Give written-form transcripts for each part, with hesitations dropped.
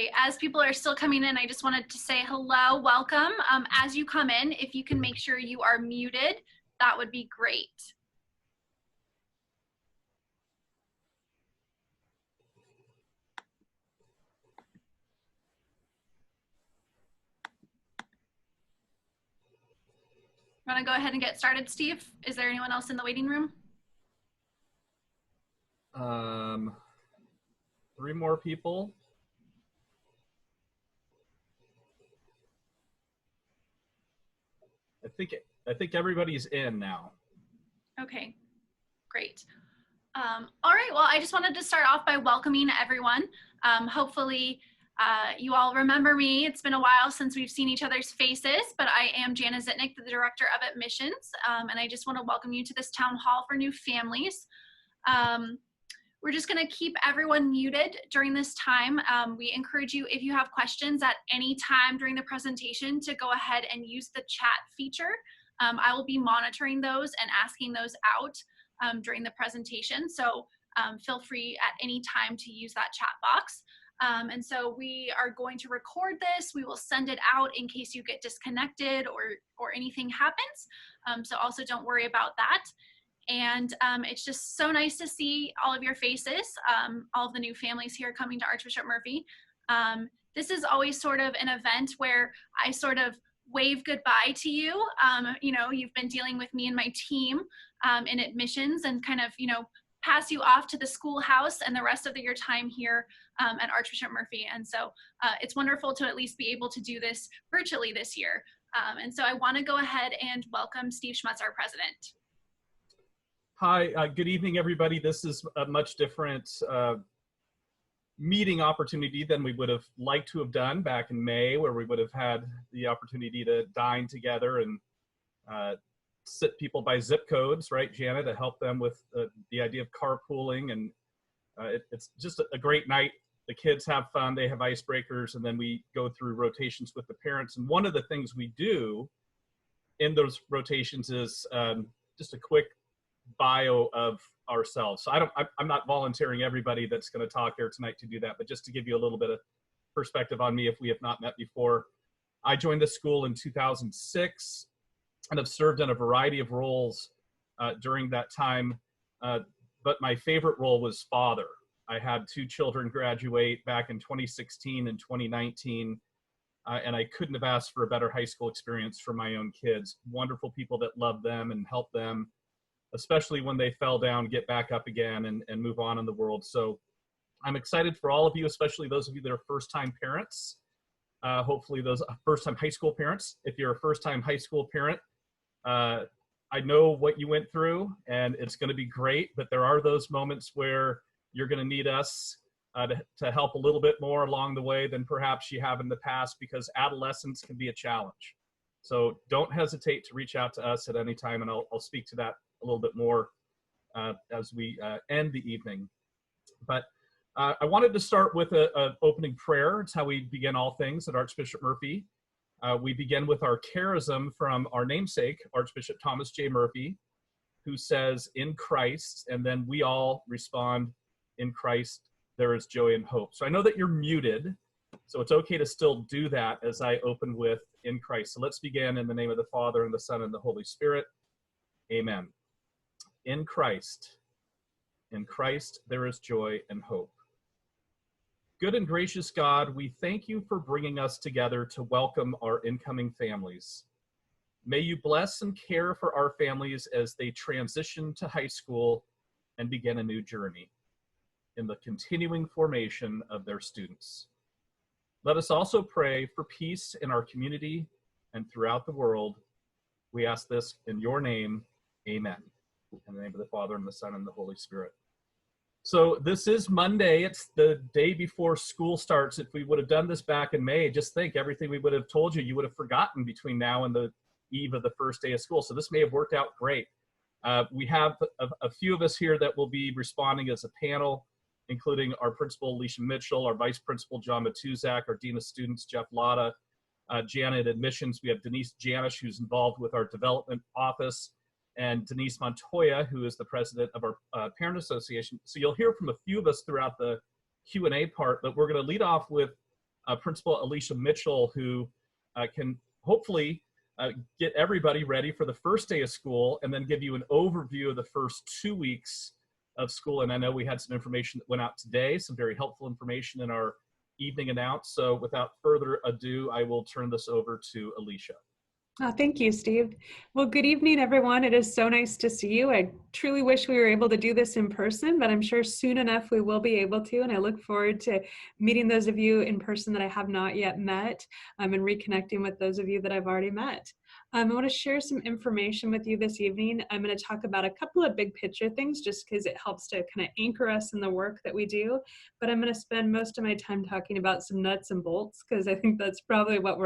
Okay, as people are still coming in, I just wanted to say hello, welcome. As you come in, if you can make sure you are muted, that would be great. Want to go ahead and get started, Steve? Is there anyone else in the waiting room? 3 more people. I think everybody's in now. Okay, great. All right, well, I just wanted to start off by welcoming everyone. Hopefully you all remember me. It's been a while since we've seen each other's faces, but I am Jana Zitnick, the Director of Admissions, and I just want to welcome you to this town hall for new families. We're just going to keep everyone muted during this time. We encourage you, if you have questions at any time during the presentation, to go ahead and use the chat feature. I will be monitoring those and asking those out during the presentation. So feel free at any time to use that chat box. And so we are going to record this. We will send it out in case you get disconnected or anything happens. So also don't worry about that. And it's just so nice to see all of your faces, all of the new families here coming to Archbishop Murphy. This is always sort of an event where I sort of wave goodbye to you. You know, you've been dealing with me and my team in admissions, and kind of, you know, pass you off to the schoolhouse and the rest of your time here at Archbishop Murphy. And so it's wonderful to at least be able to do this virtually this year. And so I want to go ahead and welcome Steve Schmutz, our president. Hi, good evening, everybody. This is a much different meeting opportunity than we would have liked to have done back in May, where we would have had the opportunity to dine together and sit people by zip codes, right, Jana, to help them with the idea of carpooling. And it's just a great night. The kids have fun, they have icebreakers, and then we go through rotations with the parents. And one of the things we do in those rotations is just a quick bio of ourselves. So I'm not volunteering everybody that's going to talk here tonight to do that, but just to give you a little bit of perspective on me if we have not met before. I joined the school in 2006 and have served in a variety of roles during that time, but my favorite role was father. I had 2 children graduate back in 2016 and 2019, and I couldn't have asked for a better high school experience for my own kids. Wonderful people that love them and help them, especially when they fell down, get back up again and move on in the world. So I'm excited for all of you, especially those of you that are first-time parents. Hopefully those first-time high school parents. If you're a first-time high school parent, I know what you went through and it's gonna be great, but there are those moments where you're gonna need us to help a little bit more along the way than perhaps you have in the past, because adolescence can be a challenge. So don't hesitate to reach out to us at any time, and I'll speak to that a little bit more as we end the evening. But I wanted to start with an opening prayer. It's how we begin all things at Archbishop Murphy. We begin with our charism from our namesake, Archbishop Thomas J. Murphy, who says, "In Christ," and then we all respond, "In Christ there is joy and hope." So I know that you're muted, so it's okay to still do that as I open with "In Christ." So let's begin in the name of the Father, and the Son, and the Holy Spirit. Amen. In Christ there is joy and hope. Good and gracious God, we thank you for bringing us together to welcome our incoming families. May you bless and care for our families as they transition to high school and begin a new journey in the continuing formation of their students. Let us also pray for peace in our community and throughout the world. We ask this in your name, amen. In the name of the Father, and the Son, and the Holy Spirit. So this is Monday. It's the day before school starts. If we would have done this back in May, just think everything we would have told you, you would have forgotten between now and the eve of the first day of school. So this may have worked out great. We have a few of us here that will be responding as a panel, including our principal, Alicia Mitchell, our vice principal, John Matuzak, our dean of students, Jeff Lotta, Jana at admissions. We have Denise Janish, who's involved with our development office, and Denise Montoya, who is the president of our parent association. So you'll hear from a few of us throughout the Q&A part, but we're going to lead off with Principal Alicia Mitchell, who can hopefully get everybody ready for the first day of school and then give you an overview of the first 2 weeks of school. And I know we had some information that went out today, some very helpful information in our evening announce. So without further ado, I will turn this over to Alicia. Oh, thank you, Steve. Well, good evening, everyone. It is so nice to see you. I truly wish we were able to do this in person, but I'm sure soon enough we will be able to. And I look forward to meeting those of you in person that I have not yet met, and reconnecting with those of you that I've already met. I want to share some information with you this evening. I'm going to talk about a couple of big picture things just because it helps to kind of anchor us in the work that we do. But I'm going to spend most of my time talking about some nuts and bolts because I think that's probably what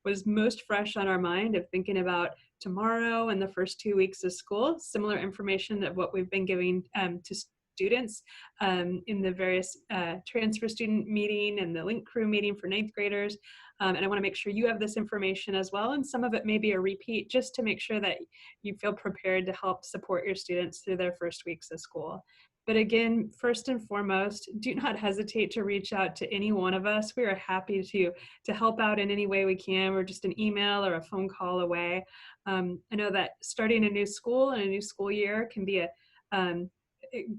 was most fresh on our mind of thinking about tomorrow and the first 2 weeks of school. Similar information that what we've been giving to students in the various transfer student meeting and the link crew meeting for 9th graders. And I want to make sure you have this information as well. And some of it may be a repeat just to make sure that you feel prepared to help support your students through their first weeks of school. But again, first and foremost, do not hesitate to reach out to any one of us. We are happy to help out in any way we can. We're just an email or a phone call away. I know that starting a new school and a new school year can be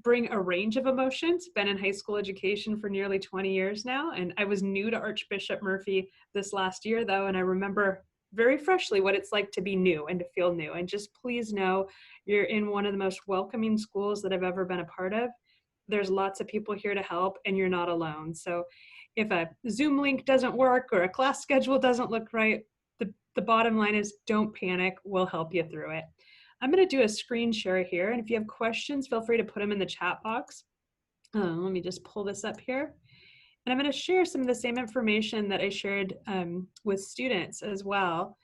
bring a range of emotions. Been in high school education for nearly 20 years now, and I was new to Archbishop Murphy this last year, though, and I remember very freshly what it's like to be new and to feel new. And just please know you're in one of the most welcoming schools that I've ever been a part of. There's lots of people here to help, and you're not alone. So if a Zoom link doesn't work or a class schedule doesn't look right, the bottom line is don't panic. We'll help you through it. I'm going to do a screen share here, and if you have questions, feel free to put them in the chat box. Let me just pull this up here. And I'm going to share some of the same information that I shared with students as well,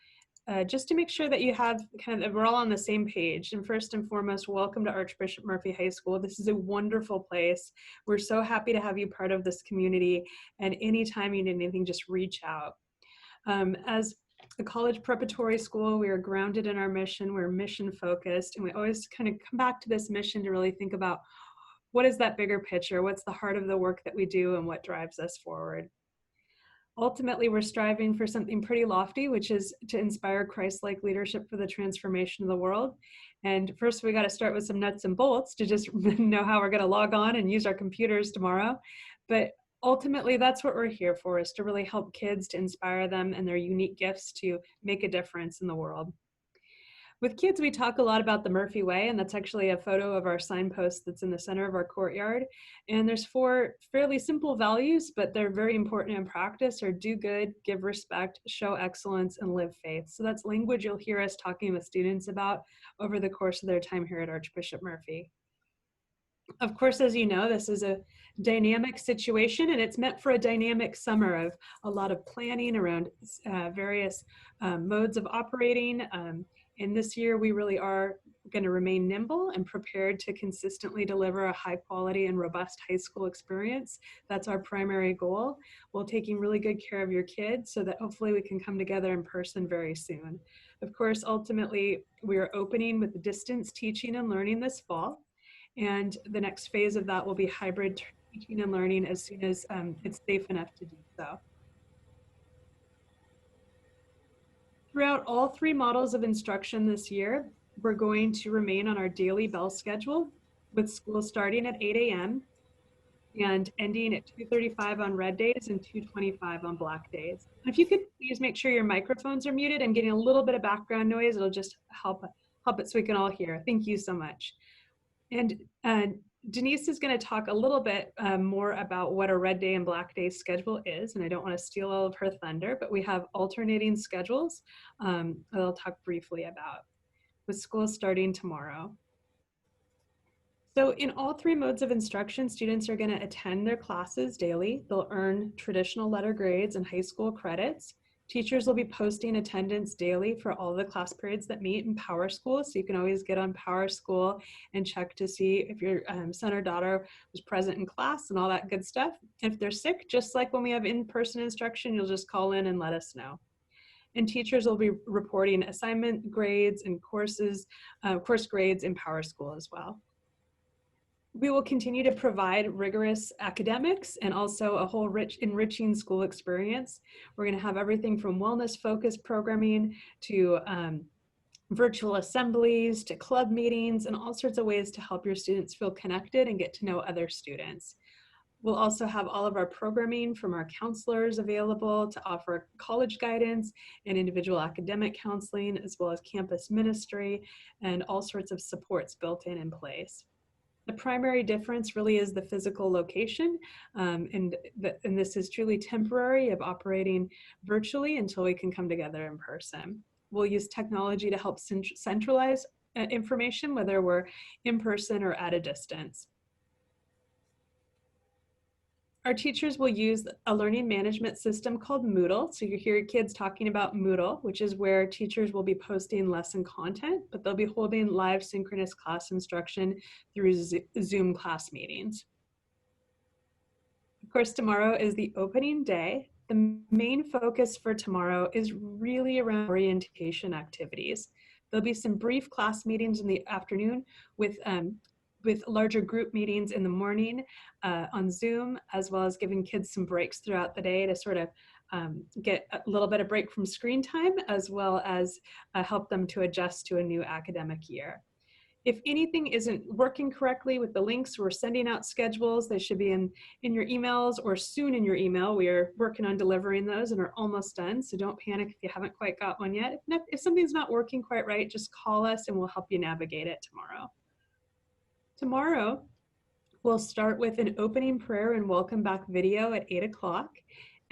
just to make sure that you have we're all on the same page. And first and foremost, welcome to Archbishop Murphy High School. This is a wonderful place. We're so happy to have you part of this community. And anytime you need anything, just reach out. As a college preparatory school, we are grounded in our mission. We're mission focused, and we always kind of come back to this mission to really think about what is that bigger picture? What's the heart of the work that we do and what drives us forward? Ultimately, we're striving for something pretty lofty, which is to inspire Christ-like leadership for the transformation of the world. And first, we got to start with some nuts and bolts to just know how we're going to log on and use our computers tomorrow. But ultimately, that's what we're here for, is to really help kids, to inspire them and their unique gifts to make a difference in the world. With kids, we talk a lot about the Murphy Way, and that's actually a photo of our signpost that's in the center of our courtyard. And there's 4 fairly simple values, but they're very important in practice: are do good, give respect, show excellence, and live faith. So that's language you'll hear us talking with students about over the course of their time here at Archbishop Murphy. Of course, as you know, this is a dynamic situation, and it's meant for a dynamic summer of a lot of planning around various modes of operating. And this year, we really are going to remain nimble and prepared to consistently deliver a high quality and robust high school experience. That's our primary goal, while taking really good care of your kids so that hopefully we can come together in person very soon. Of course, ultimately, we are opening with distance teaching and learning this fall. And the next phase of that will be hybrid teaching and learning as soon as it's safe enough to do so. Throughout all 3 models of instruction this year, we're going to remain on our daily bell schedule, with school starting at 8 a.m. and ending at 2:35 on red days and 2:25 on black days. And if you could please make sure your microphones are muted. I'm getting a little bit of background noise. It'll just help it so we can all hear. Thank you so much. And Denise is going to talk a little bit more about what a red day and black day schedule is, and I don't want to steal all of her thunder, but we have alternating schedules that I'll talk briefly about, with school starting tomorrow. So in all 3 modes of instruction, students are going to attend their classes daily. They'll earn traditional letter grades and high school credits. Teachers will be posting attendance daily for all the class periods that meet in Power School. So you can always get on Power School and check to see if your son or daughter was present in class and all that good stuff. If they're sick, just like when we have in-person instruction, you'll just call in and let us know. And teachers will be reporting assignment grades and course grades in Power School as well. We will continue to provide rigorous academics and also a whole enriching school experience. We're going to have everything from wellness-focused programming to virtual assemblies to club meetings and all sorts of ways to help your students feel connected and get to know other students. We'll also have all of our programming from our counselors available to offer college guidance and individual academic counseling, as well as campus ministry and all sorts of supports built in place. The primary difference really is the physical location, and this is truly temporary of operating virtually until we can come together in person. We'll use technology to help centralize information, whether we're in person or at a distance. Our teachers will use a learning management system called Moodle. So you hear kids talking about Moodle, which is where teachers will be posting lesson content, but they'll be holding live synchronous class instruction through Zoom class meetings. Of course, tomorrow is the opening day. The main focus for tomorrow is really around orientation activities. There'll be some brief class meetings in the afternoon with larger group meetings in the morning on Zoom, as well as giving kids some breaks throughout the day to sort of get a little bit of break from screen time, as well as help them to adjust to a new academic year. If anything isn't working correctly with the links, we're sending out schedules. They should be in your emails or soon in your email. We are working on delivering those and are almost done, so don't panic if you haven't quite got one yet. If something's not working quite right, just call us and we'll help you navigate it tomorrow. Tomorrow, we'll start with an opening prayer and welcome back video at 8 o'clock.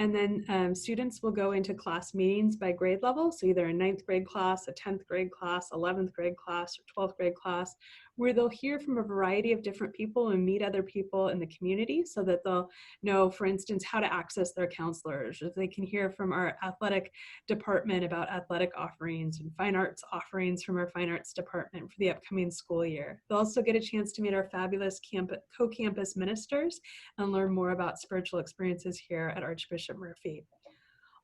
And then students will go into class meetings by grade level. So either a 9th grade class, a 10th grade class, 11th grade class, or 12th grade class, where they'll hear from a variety of different people and meet other people in the community so that they'll know, for instance, how to access their counselors. If they can hear from our athletic department about athletic offerings and fine arts offerings from our fine arts department for the upcoming school year. They'll also get a chance to meet our fabulous co-campus ministers and learn more about spiritual experiences here at Archbishop Murphy.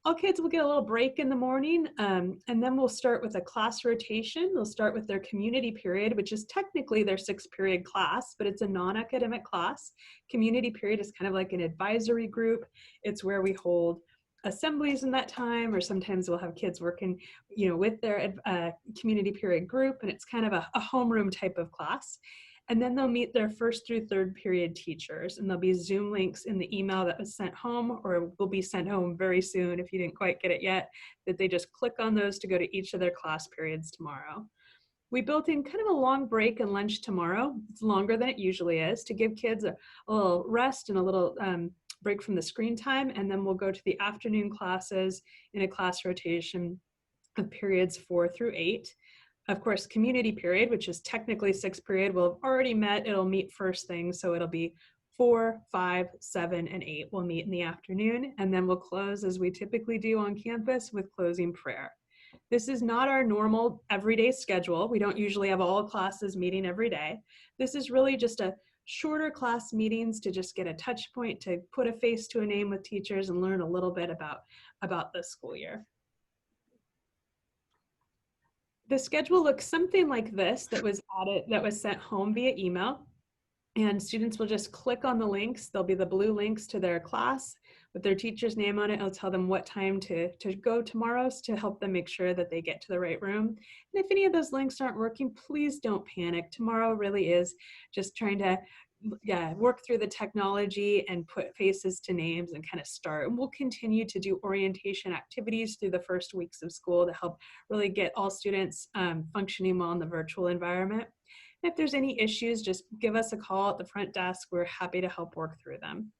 All kids will get a little break in the morning, and then we'll start with a class rotation. They'll start with their community period, which is technically their 6th period class, but it's a non-academic class. Community period is kind of like an advisory group. It's where we hold assemblies in that time, or sometimes we'll have kids working, with their community period group, and it's kind of a homeroom type of class. And then they'll meet their 1st through 3rd period teachers, and there'll be Zoom links in the email that was sent home, or will be sent home very soon if you didn't quite get it yet, that they just click on those to go to each of their class periods tomorrow. We built in kind of a long break and lunch tomorrow. It's longer than it usually is to give kids a little rest and a little break from the screen time, and then we'll go to the afternoon classes in a class rotation of periods 4 through 8. Of course, community period, which is technically 6th period, will have already met. It'll meet first thing, so it'll be 4, 5, 7, and 8 will meet in the afternoon, and then we'll close as we typically do on campus with closing prayer. This is not our normal everyday schedule. We don't usually have all classes meeting every day. This is really just a shorter class meetings to just get a touch point, to put a face to a name with teachers and learn a little bit about the school year. The schedule looks something like this that was sent home via email, and students will just click on the links. There'll be the blue links to their class with their teacher's name on it. It'll tell them what time to go tomorrow to help them make sure that they get to the right room. And if any of those links aren't working, please don't panic. Tomorrow really is just trying to work through the technology and put faces to names and kind of start. And we'll continue to do orientation activities through the first weeks of school to help really get all students functioning well in the virtual environment. And if there's any issues, just give us a call at the front desk. We're happy to help work through them.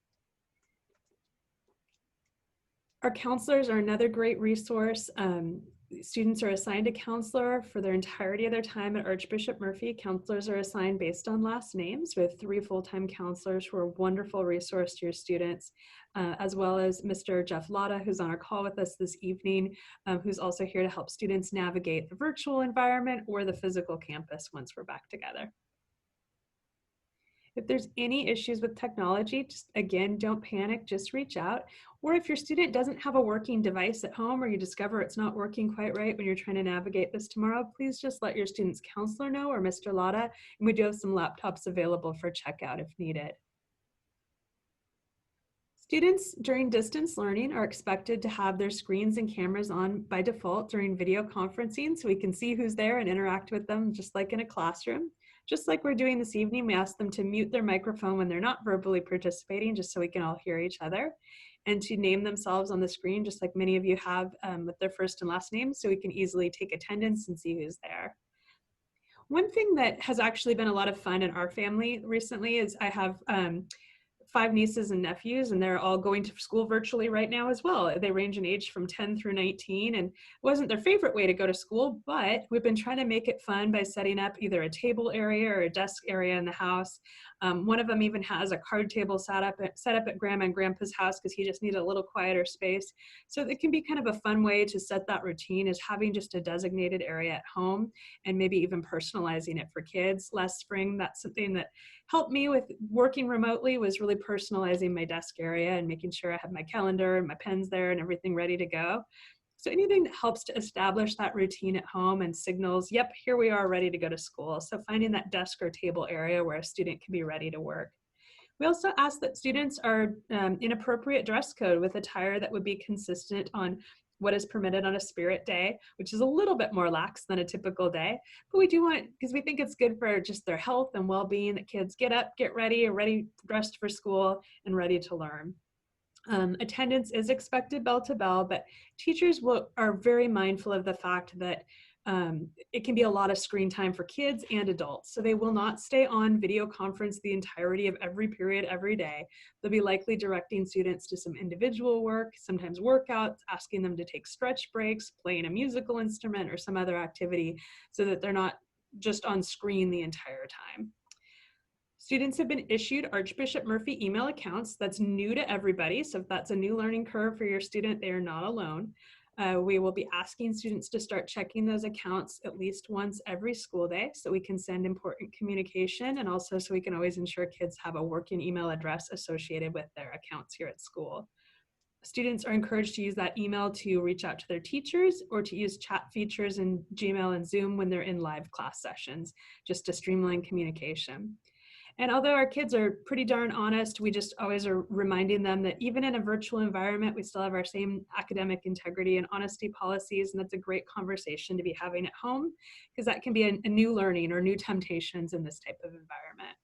Our counselors are another great resource. Students are assigned a counselor for their entirety of their time at Archbishop Murphy. Counselors are assigned based on last names. We have 3 full-time counselors who are a wonderful resource to your students, as well as Mr. Jeff Lotta, who's on our call with us this evening, who's also here to help students navigate the virtual environment or the physical campus once we're back together. If there's any issues with technology, just again, don't panic, just reach out. Or if your student doesn't have a working device at home or you discover it's not working quite right when you're trying to navigate this tomorrow, please just let your student's counselor know or Mr. Lotta, and we do have some laptops available for checkout if needed. Students during distance learning are expected to have their screens and cameras on by default during video conferencing so we can see who's there and interact with them just like in a classroom. Just like we're doing this evening, we ask them to mute their microphone when they're not verbally participating just so we can all hear each other, and to name themselves on the screen just like many of you have with their first and last names so we can easily take attendance and see who's there. One thing that has actually been a lot of fun in our family recently is I have 5 nieces and nephews, and they're all going to school virtually right now as well. They range in age from 10 through 19, and it wasn't their favorite way to go to school, but we've been trying to make it fun by setting up either a table area or a desk area in the house. One of them even has a card table set up at Grandma and Grandpa's house because he just needed a little quieter space. So it can be kind of a fun way to set that routine, is having just a designated area at home and maybe even personalizing it for kids. Last spring, that's something that helped me with working remotely, was really personalizing my desk area and making sure I have my calendar and my pens there and everything ready to go. So anything that helps to establish that routine at home and signals, yep, here we are ready to go to school. So finding that desk or table area where a student can be ready to work. We also ask that students are in appropriate dress code with attire that would be consistent on what is permitted on a spirit day, which is a little bit more lax than a typical day. But we do want, because we think it's good for just their health and well-being, that kids get up, get ready, are ready, dressed for school, and ready to learn. Attendance is expected bell to bell, but teachers are very mindful of the fact that it can be a lot of screen time for kids and adults. So they will not stay on video conference the entirety of every period every day. They'll be likely directing students to some individual work, sometimes workouts, asking them to take stretch breaks, playing a musical instrument or some other activity so that they're not just on screen the entire time. Students have been issued Archbishop Murphy email accounts. That's new to everybody. So if that's a new learning curve for your student, they are not alone. We will be asking students to start checking those accounts at least once every school day so we can send important communication, and also so we can always ensure kids have a working email address associated with their accounts here at school. Students are encouraged to use that email to reach out to their teachers or to use chat features in Gmail and Zoom when they're in live class sessions, just to streamline communication. And although our kids are pretty darn honest, we just always are reminding them that even in a virtual environment, we still have our same academic integrity and honesty policies, and that's a great conversation to be having at home, because that can be a new learning or new temptations in this type of environment.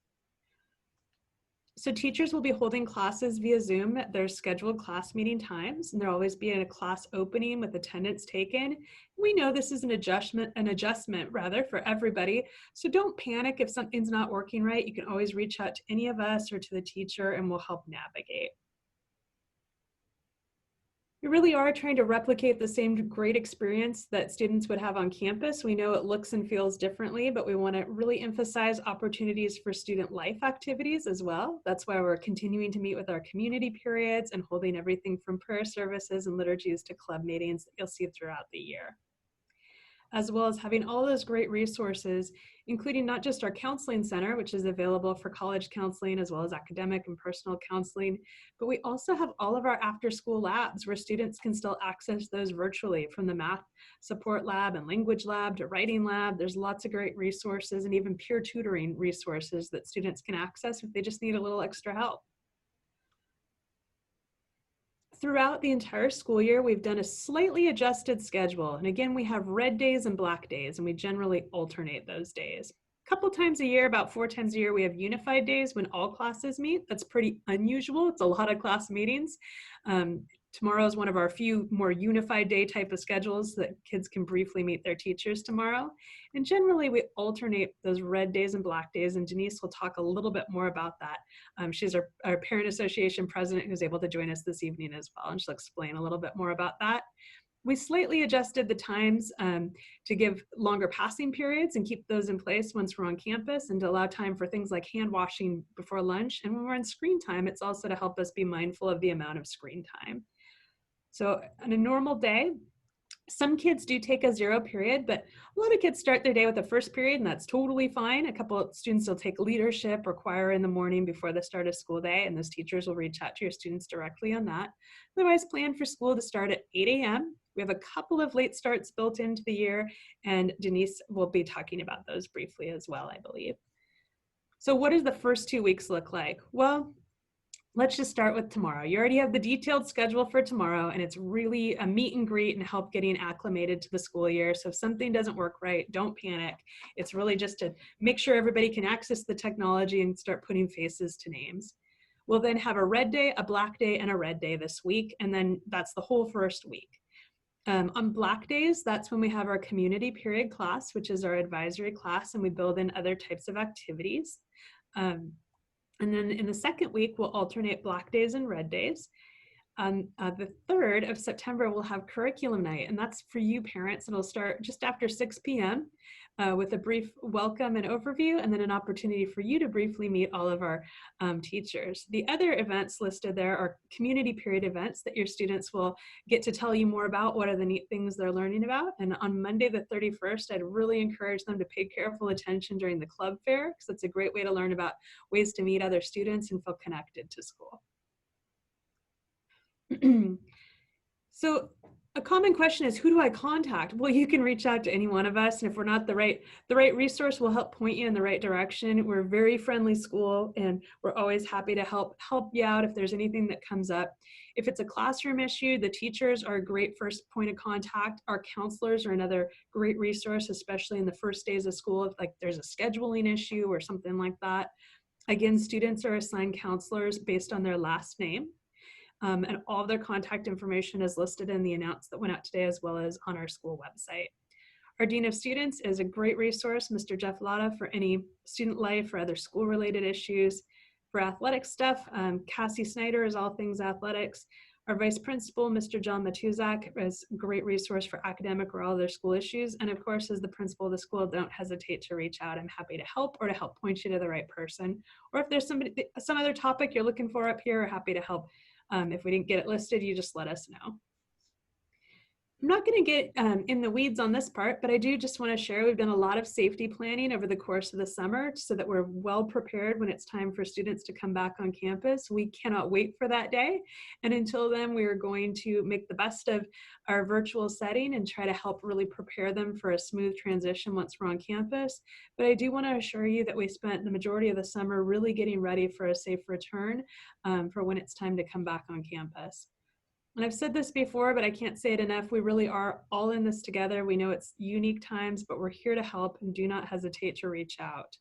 So teachers will be holding classes via Zoom at their scheduled class meeting times, and there'll always be a class opening with attendance taken. We know this is an adjustment for everybody. So don't panic if something's not working right. You can always reach out to any of us or to the teacher and we'll help navigate. We really are trying to replicate the same great experience that students would have on campus. We know it looks and feels differently, but we want to really emphasize opportunities for student life activities as well. That's why we're continuing to meet with our community periods and holding everything from prayer services and liturgies to club meetings that you'll see throughout the year, as well as having all those great resources, including not just our counseling center, which is available for college counseling as well as academic and personal counseling, but we also have all of our after-school labs where students can still access those virtually, from the math support lab and language lab to writing lab. There's lots of great resources and even peer tutoring resources that students can access if they just need a little extra help. Throughout the entire school year, we've done a slightly adjusted schedule. And again, we have red days and black days, and we generally alternate those days. A couple times a year, about 4 times a year, we have unified days when all classes meet. That's pretty unusual. It's a lot of class meetings. Tomorrow is one of our few more unified day type of schedules that kids can briefly meet their teachers tomorrow. And generally we alternate those red days and black days, and Denise will talk a little bit more about that. She's our Parent Association president who's able to join us this evening as well, and she'll explain a little bit more about that. We slightly adjusted the times to give longer passing periods and keep those in place once we're on campus, and to allow time for things like hand washing before lunch. And when we're on screen time, it's also to help us be mindful of the amount of screen time. So on a normal day, Some kids do take a 0 period, but a lot of kids start their day with a first period, and that's totally fine. A couple of students will take leadership or choir in the morning before the start of school day, and those teachers will reach out to your students directly on that. Otherwise, plan for school to start at 8 a.m. We have a couple of late starts built into the year, and Denise will be talking about those briefly as well, I believe. So what does the first 2 weeks look like? Well, let's just start with tomorrow. You already have the detailed schedule for tomorrow, and it's really a meet and greet and help getting acclimated to the school year. So if something doesn't work right, don't panic. It's really just to make sure everybody can access the technology and start putting faces to names. We'll then have a red day, a black day, and a red day this week, and then that's the whole first week. On black days, that's when we have our community period class, which is our advisory class, and we build in other types of activities. And then in the second week, we'll alternate black days and red days. On the 3rd of September, we'll have curriculum night, and that's for you parents. It'll start just after 6 p.m. With a brief welcome and overview, and then an opportunity for you to briefly meet all of our teachers. The other events listed there are community period events that your students will get to tell you more about what are the neat things they're learning about. And on Monday the 31st, I'd really encourage them to pay careful attention during the club fair, because it's a great way to learn about ways to meet other students and feel connected to school. So a common question is, who do I contact? Well, you can reach out to any one of us, and if we're not the right resource, we'll help point you in the right direction. We're a very friendly school, and we're always happy to help you out if there's anything that comes up. If it's a classroom issue, the teachers are a great first point of contact. Our counselors are another great resource, especially in the first days of school, if like there's a scheduling issue or something like that. Again, students are assigned counselors based on their last name. And all of their contact information is listed in the announce that went out today, as well as on our school website. Our Dean of Students is a great resource, Mr. Jeff Latta, for any student life or other school-related issues. For athletic stuff, Cassie Snyder is all things athletics. Our Vice Principal, Mr. John Matuzak, is a great resource for academic or all other school issues. And of course, as the principal of the school, don't hesitate to reach out. I'm happy to help or to help point you to the right person. Or if there's some other topic you're looking for up here, we're happy to help. If we didn't get it listed, you just let us know. I'm not going to get in the weeds on this part, but I do just want to share we've done a lot of safety planning over the course of the summer so that we're well prepared when it's time for students to come back on campus. We cannot wait for that day. And until then, we are going to make the best of our virtual setting and try to help really prepare them for a smooth transition once we're on campus. But I do want to assure you that we spent the majority of the summer really getting ready for a safe return for when it's time to come back on campus. And I've said this before, but I can't say it enough. We really are all in this together. We know it's unique times, but we're here to help, and do not hesitate to reach out.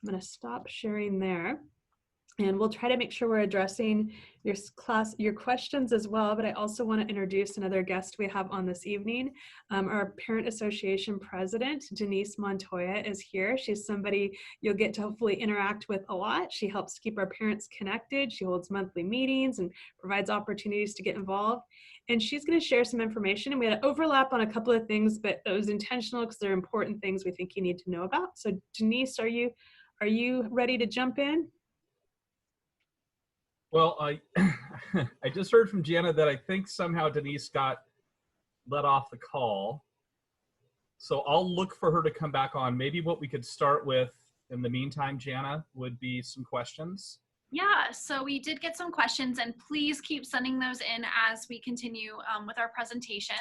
I'm going to stop sharing there. And we'll try to make sure we're addressing your questions as well, but I also want to introduce another guest we have on this evening. Our Parent Association President, Denise Montoya, is here. She's somebody you'll get to hopefully interact with a lot. She helps keep our parents connected. She holds monthly meetings and provides opportunities to get involved. And she's going to share some information. And we had an overlap on a couple of things, but it was intentional because they're important things we think you need to know about. So Denise, are you ready to jump in? Well, I I just heard from Jana that I think somehow Denise got let off the call. So I'll look for her to come back on. Maybe what we could start with in the meantime, Jana, would be some questions. Yeah, so we did get some questions, and please keep sending those in as we continue with our presentation.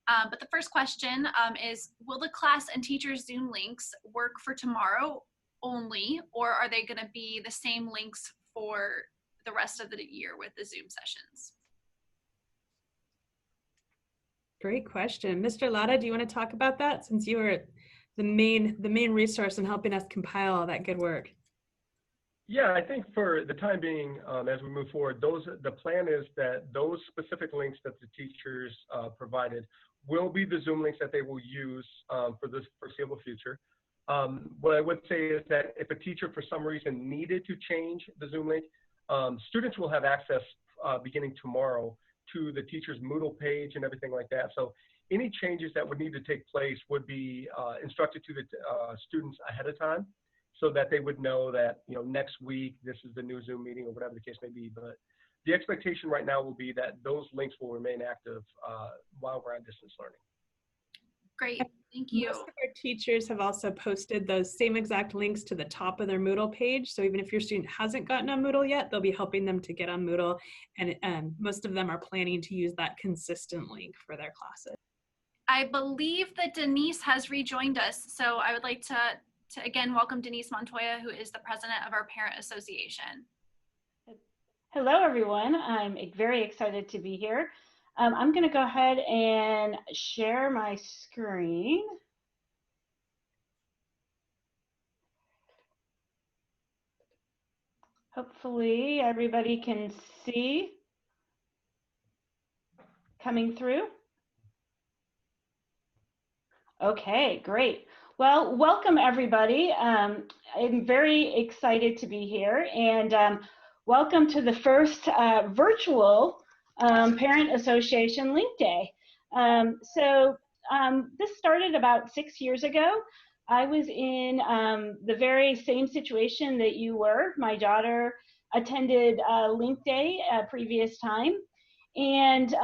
But the first question is, will the class and teacher Zoom links work for tomorrow only, or are they going to be the same links for the rest of the year with the Zoom sessions? Great question. Mr. Latta, do you want to talk about that, since you were the main resource in helping us compile all that good work? Yeah, I think for the time being, as we move forward, the plan is that those specific links that the teachers provided will be the Zoom links that they will use for the foreseeable future. What I would say is that if a teacher for some reason needed to change the Zoom link, students will have access beginning tomorrow to the teacher's Moodle page and everything like that. So any changes that would need to take place would be instructed to the students ahead of time, so that they would know that, next week this is the new Zoom meeting or whatever the case may be. But the expectation right now will be that those links will remain active while we're on distance learning. Great, thank you. Most of our teachers have also posted those same exact links to the top of their Moodle page. So even if your student hasn't gotten on Moodle yet, they'll be helping them to get on Moodle. And most of them are planning to use that consistent link for their classes. I believe that Denise has rejoined us. So I would like to again welcome Denise Montoya, who is the president of our parent association. Hello, everyone. I'm very excited to be here. I'm going to go ahead and share my screen. Hopefully everybody can see coming through. Okay, great. Well, welcome everybody. I'm very excited to be here, and welcome to the first virtual Parent Association Link Day. This started about 6 years ago. I was in the very same situation that you were. My daughter attended Link Day a previous time, and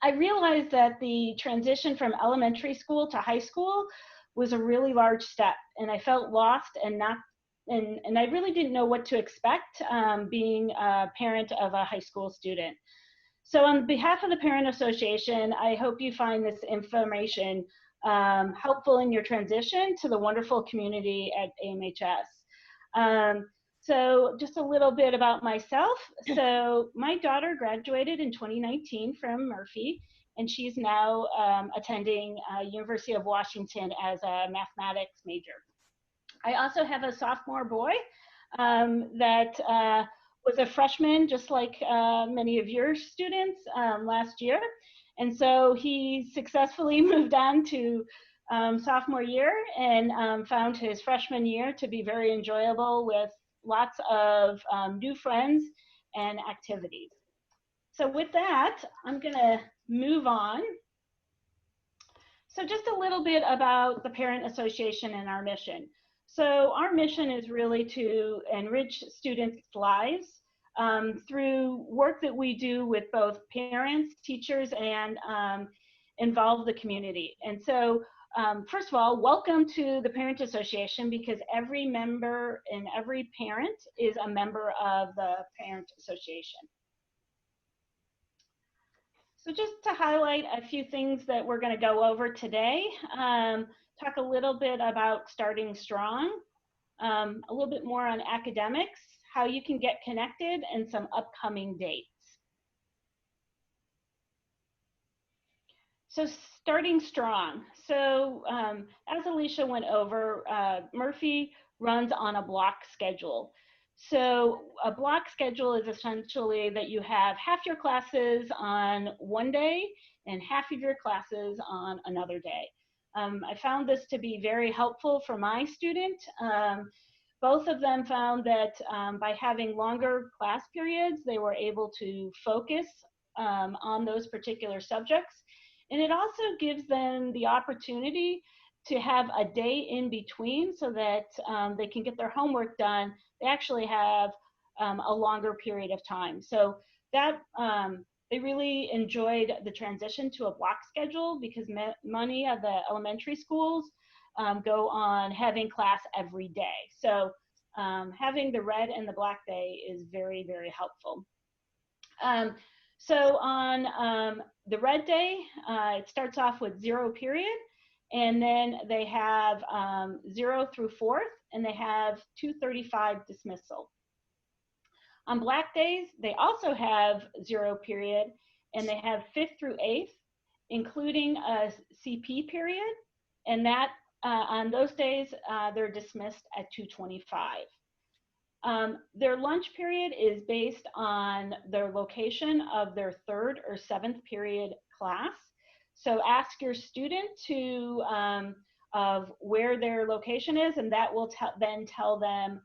I realized that the transition from elementary school to high school was a really large step, and I felt lost and I really didn't know what to expect being a parent of a high school student. So on behalf of the Parent Association, I hope you find this information helpful in your transition to the wonderful community at AMHS. So just a little bit about myself. So my daughter graduated in 2019 from Murphy, and she's now attending University of Washington as a mathematics major. I also have a sophomore boy that was a freshman, just like many of your students last year. And so he successfully moved on to sophomore year and found his freshman year to be very enjoyable with lots of new friends and activities. So with that, I'm gonna move on. So just a little bit about the Parent Association and our mission. So our mission is really to enrich students' lives through work that we do with both parents, teachers, and involve the community. And so first of all, welcome to the Parent Association, because every member and every parent is a member of the Parent Association. So just to highlight a few things that we're going to go over today, talk a little bit about starting strong, a little bit more on academics, how you can get connected, and some upcoming dates. So starting strong. So as Alicia went over, Murphy runs on a block schedule. So a block schedule is essentially that you have half your classes on one day and half of your classes on another day. I found this to be very helpful for my student. Both of them found that by having longer class periods, they were able to focus on those particular subjects. And it also gives them the opportunity to have a day in between so that they can get their homework done. They actually have a longer period of time. So that they really enjoyed the transition to a block schedule, because many of the elementary schools go on having class every day. So having the red and the black day is very, very helpful. So on the red day, it starts off with 0 period, and then they have 0 through 4th, and they have 2:35 dismissal. On black days, they also have 0 period, and they have 5th through 8th, including a CP period, and that on those days, they're dismissed at 2:25. Their lunch period is based on their location of their 3rd or 7th period class. So ask your student of where their location is, and that will then tell them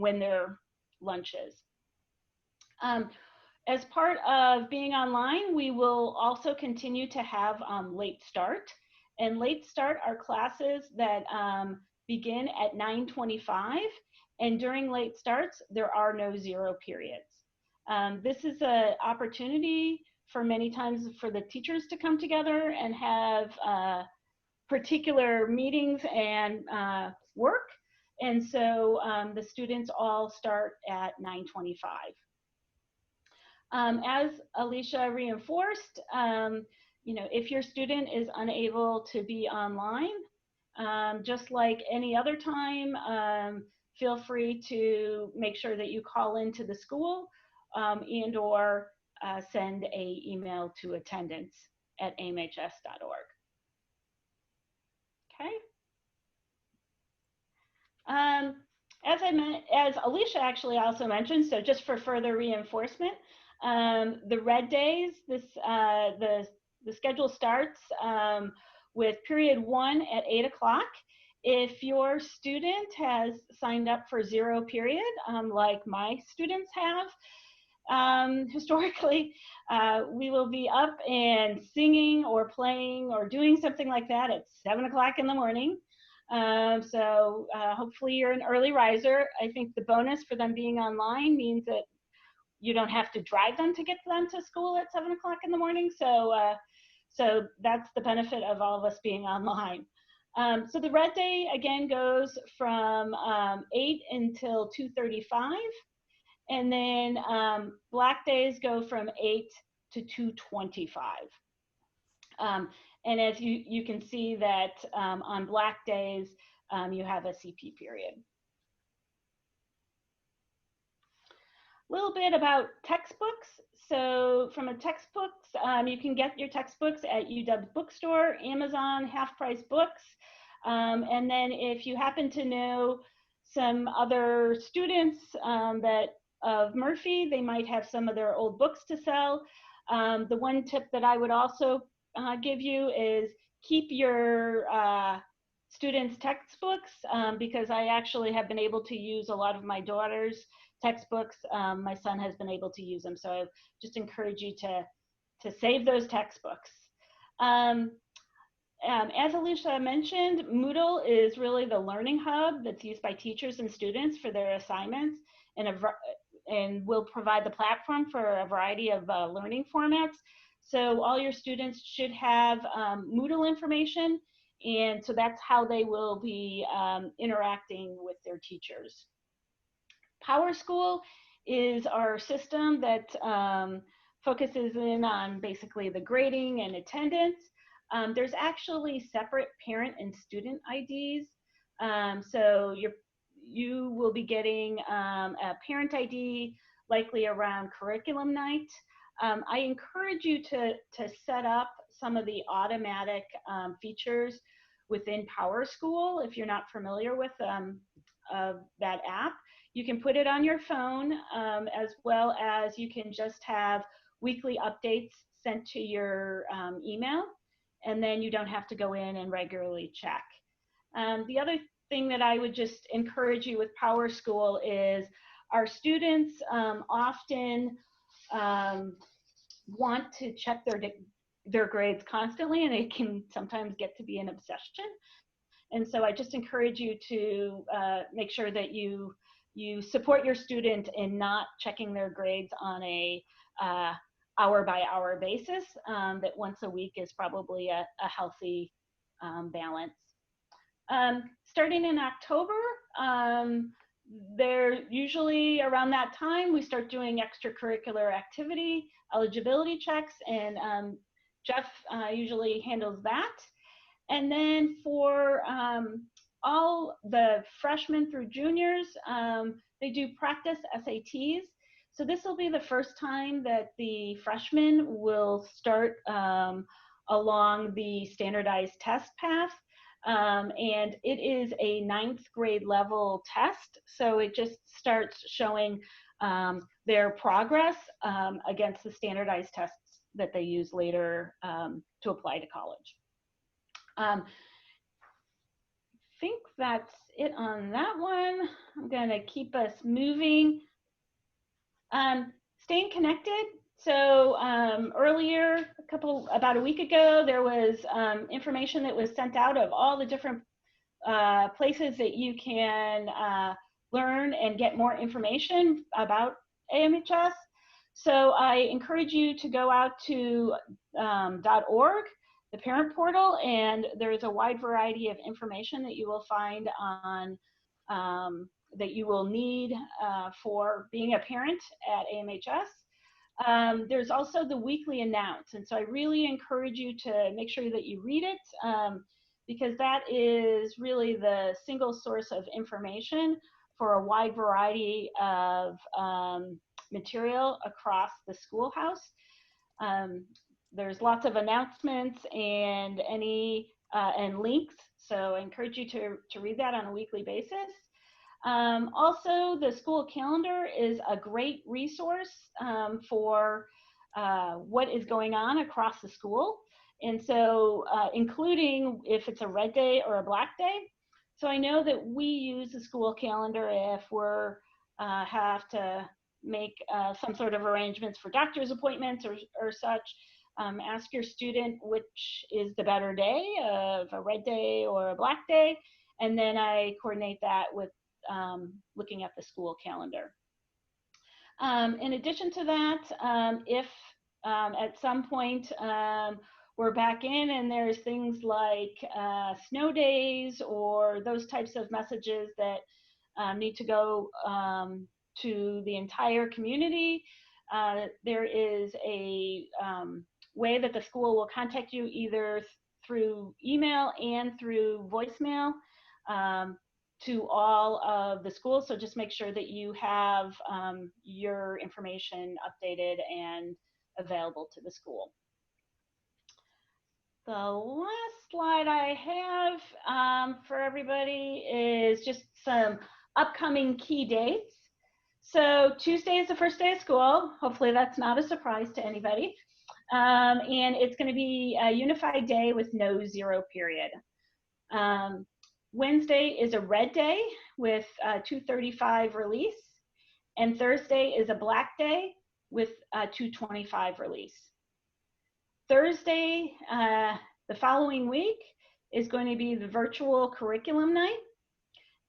when their lunch is. As part of being online, we will also continue to have late start. And late start are classes that begin at 9:25, and during late starts, there are no 0 periods. This is an opportunity for many times for the teachers to come together and have particular meetings and work. And so the students all start at 9:25. As Alicia reinforced, if your student is unable to be online, just like any other time, feel free to make sure that you call into the school and or send a email to attendance@amhs.org. Okay. As Alicia actually also mentioned, so just for further reinforcement, the red days, the schedule starts with period 1 at 8 o'clock. If your student has signed up for 0 period, like my students have, historically, we will be up and singing or playing or doing something like that at 7 o'clock in the morning. So hopefully you're an early riser. I think the bonus for them being online means that you don't have to drive them to get them to school at 7 o'clock in the morning. So that's the benefit of all of us being online. So the red day again goes from 8 until 2:35. And then black days go from 8 to 2:25. And as you can see that on black days, you have a CP period. A little bit about textbooks. So from a textbooks, you can get your textbooks at UW Bookstore, Amazon, Half Price Books. And then if you happen to know some other students of Murphy, they might have some of their old books to sell. The one tip that I would also give you is keep your students' textbooks because I actually have been able to use a lot of my daughter's textbooks. My son has been able to use them, so I just encourage you to save those textbooks. As Alicia mentioned, Moodle is really the learning hub that's used by teachers and students for their assignments and will provide the platform for a variety of learning formats. So all your students should have Moodle information, and so that's how they will be interacting with their teachers. PowerSchool is our system that focuses in on basically the grading and attendance. There's actually separate parent and student IDs. So you will be getting a parent ID likely around curriculum night. I encourage you to set up some of the automatic features within PowerSchool if you're not familiar with that app. You can put it on your phone as well as you can just have weekly updates sent to your email, and then you don't have to go in and regularly check. The other thing that I would just encourage you with PowerSchool is our students often want to check their grades constantly, and it can sometimes get to be an obsession. And so I just encourage you to make sure that you support your student in not checking their grades on a hour by hour basis, that once a week is probably a healthy balance. Starting in October, they're usually around that time we start doing extracurricular activity eligibility checks, and Jeff usually handles that. And then for all the freshmen through juniors, they do practice SATs. So this will be the first time that the freshmen will start along the standardized test path. And it is a 9th grade level test. So it just starts showing their progress against the standardized tests that they use later to apply to college. I think that's it on that one. I'm gonna keep us moving. Staying connected. So earlier, about a week ago, there was information that was sent out of all the different places that you can learn and get more information about AMHS. So I encourage you to go out to .org, the parent portal, and there's a wide variety of information that you will find on that you will need for being a parent at AMHS. There's also the weekly announce, and so I really encourage you to make sure that you read it because that is really the single source of information for a wide variety of material across the schoolhouse. There's lots of announcements and links, so I encourage you to read that on a weekly basis. Also, the school calendar is a great resource for what is going on across the school, and so including if it's a red day or a black day. So I know that we use the school calendar if we're have to make some sort of arrangements for doctor's appointments or such. Ask your student which is the better day, of a red day or a black day, and then I coordinate that with looking at the school calendar. In addition to that, if at some point we're back in and there's things like snow days or those types of messages that need to go to the entire community, there is a way that the school will contact you either through email and through voicemail to all of the schools. So just make sure that you have your information updated and available to the school. The last slide I have for everybody is just some upcoming key dates. So Tuesday is the first day of school. Hopefully that's not a surprise to anybody. And it's going to be a unified day with no zero period. Wednesday is a red day with 2:35 release. And Thursday is a black day with 2:25 release. Thursday, the following week, is going to be the virtual curriculum night.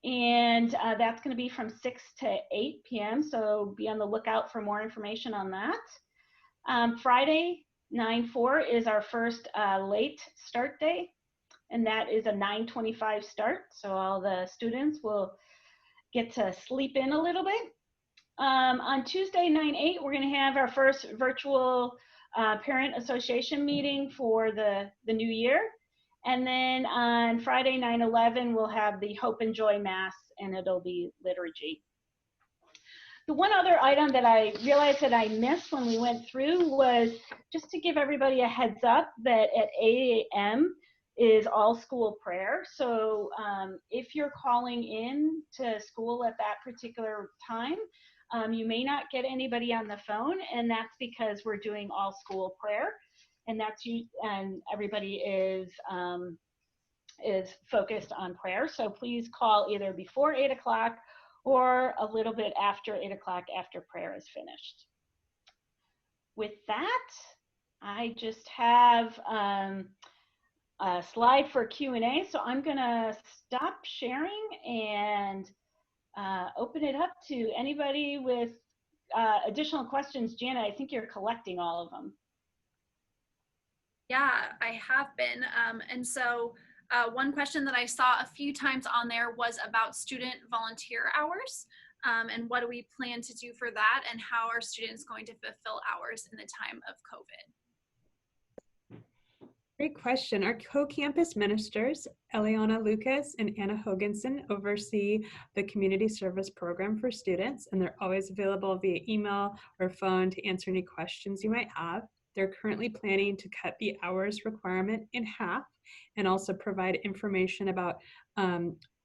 And that's going to be from 6 to 8 p.m. So be on the lookout for more information on that. Friday, 9/4 is our first late start day. And that is a 9:25 start. So all the students will get to sleep in a little bit. On Tuesday, 9/8, we're going to have our first virtual parent association meeting for the new year. And then on Friday, 9/11, we'll have the Hope and Joy Mass, and it'll be liturgy. The one other item that I realized that I missed when we went through was just to give everybody a heads up that at 8 a.m. is all school prayer. So if you're calling in to school at that particular time, you may not get anybody on the phone, and that's because we're doing all school prayer, and everybody is focused on prayer. So please call either before 8 o'clock or a little bit after 8 o'clock after prayer is finished. With that, I just have a slide for Q&A. So I'm gonna stop sharing and open it up to anybody with additional questions. Jana, I think you're collecting all of them. Yeah, I have been. And so one question that I saw a few times on there was about student volunteer hours. And what do we plan to do for that? And how are students going to fulfill hours in the time of COVID? Great question. Our co-campus ministers, Eliana Lucas and Anna Hoganson, oversee the community service program for students, and they're always available via email or phone to answer any questions you might have. They're currently planning to cut the hours requirement in half and also provide information about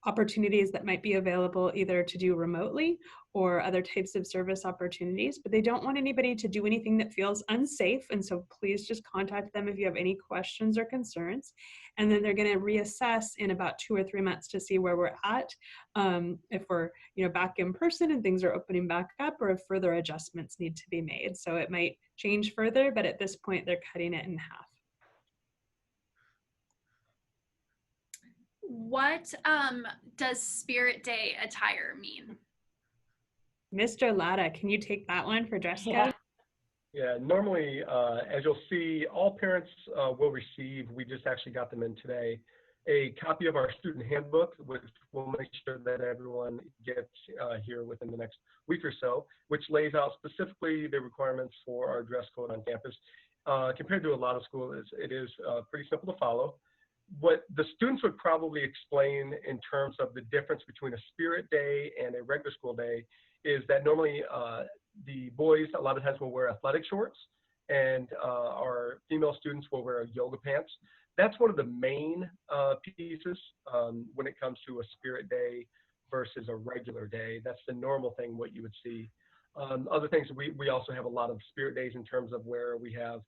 opportunities that might be available either to do remotely or other types of service opportunities, but they don't want anybody to do anything that feels unsafe. And so please just contact them if you have any questions or concerns. And then they're going to reassess in about 2 or 3 months to see where we're at, if we're back in person and things are opening back up, or if further adjustments need to be made. So it might change further, but at this point they're cutting it in half. What does Spirit Day attire mean? Mr. Latta, can you take that one for dress code? Yeah. Yeah, normally, as you'll see, all parents will receive, we just actually got them in today, a copy of our student handbook, which we'll make sure that everyone gets here within the next week or so, which lays out specifically the requirements for our dress code on campus. Compared to a lot of schools, it is pretty simple to follow. What the students would probably explain in terms of the difference between a spirit day and a regular school day is that normally the boys a lot of times will wear athletic shorts, and our female students will wear yoga pants. That's one of the main pieces when it comes to a spirit day versus a regular day. That's the normal thing, what you would see. Other things, we also have a lot of spirit days in terms of where we have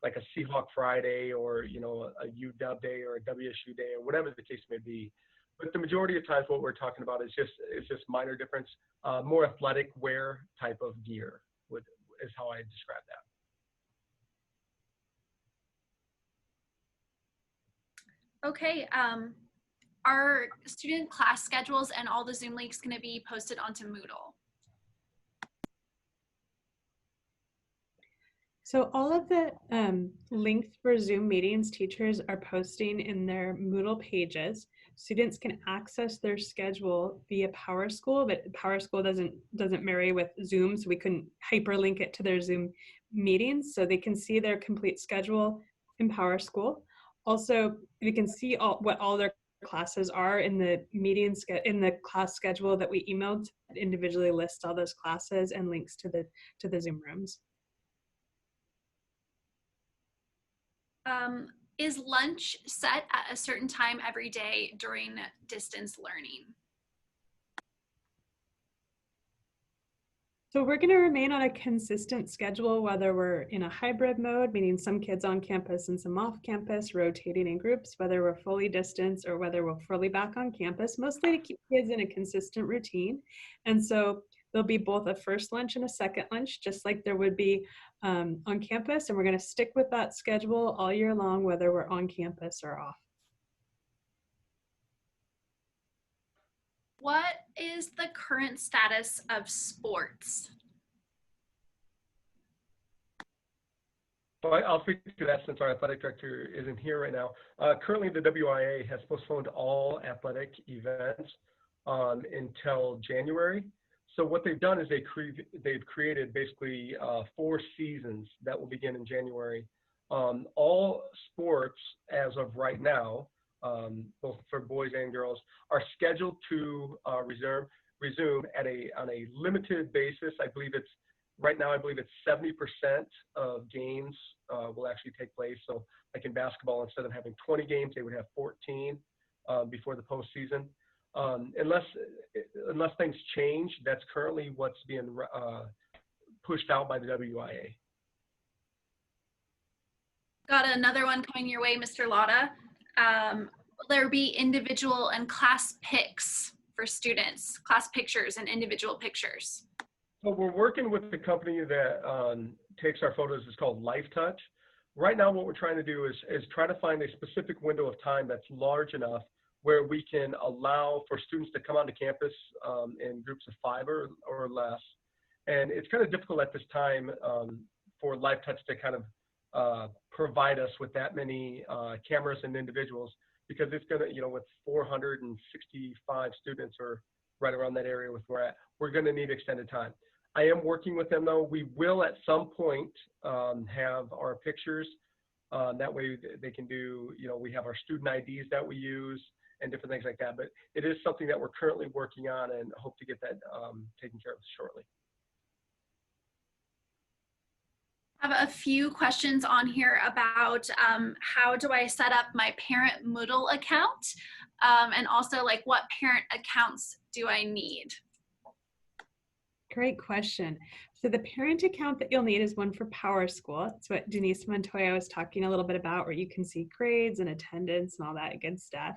like a Seahawk Friday, or a UW day or a WSU day, or whatever the case may be. But the majority of times what we're talking about is just minor difference, more athletic wear type of gear is how I describe that. Okay. Are student class schedules and all the Zoom links going to be posted onto Moodle? So all of the links for Zoom meetings teachers are posting in their Moodle pages. Students can access their schedule via PowerSchool, but PowerSchool doesn't marry with Zoom, so we couldn't hyperlink it to their Zoom meetings. So they can see their complete schedule in PowerSchool. Also, they can see what all their classes are in the in the class schedule that we emailed. Individually list all those classes and links to the Zoom rooms. Is lunch set at a certain time every day during distance learning? So we're going to remain on a consistent schedule, whether we're in a hybrid mode, meaning some kids on campus and some off campus, rotating in groups, whether we're fully distance or whether we're fully back on campus, mostly to keep kids in a consistent routine. And so there'll be both a first lunch and a second lunch, just like there would be on campus. And we're going to stick with that schedule all year long, whether we're on campus or off. What is the current status of sports? So I'll speak to that since our athletic director isn't here right now. Currently, the WIA has postponed all athletic events until January. So what they've done is they've created basically 4 seasons that will begin in January. All sports, as of right now, both for boys and girls, are scheduled to resume on a limited basis. Right now, I believe it's 70% of games will actually take place. So like in basketball, instead of having 20 games, they would have 14 before the postseason. Unless things change, that's currently what's being pushed out by the WIA. Got another one coming your way, Mr. Lotta. Will there be individual and class pics for students, class pictures and individual pictures? So we're working with the company that takes our photos. It's called LifeTouch. Right now, what we're trying to do is try to find a specific window of time that's large enough where we can allow for students to come onto campus in groups of 5 or less. And it's kind of difficult at this time for LifeTouch to kind of provide us with that many cameras and individuals, because it's going to, with 465 students or right around that area with where we're going to need extended time. I am working with them though. We will at some point have our pictures. That way they can do, we have our student IDs that we use and different things like that. But it is something that we're currently working on and hope to get that taken care of shortly. I have a few questions on here about how do I set up my parent Moodle account, and also like what parent accounts do I need? Great question. So the parent account that you'll need is one for PowerSchool. It's what Denise Montoya was talking a little bit about, where you can see grades and attendance and all that good stuff.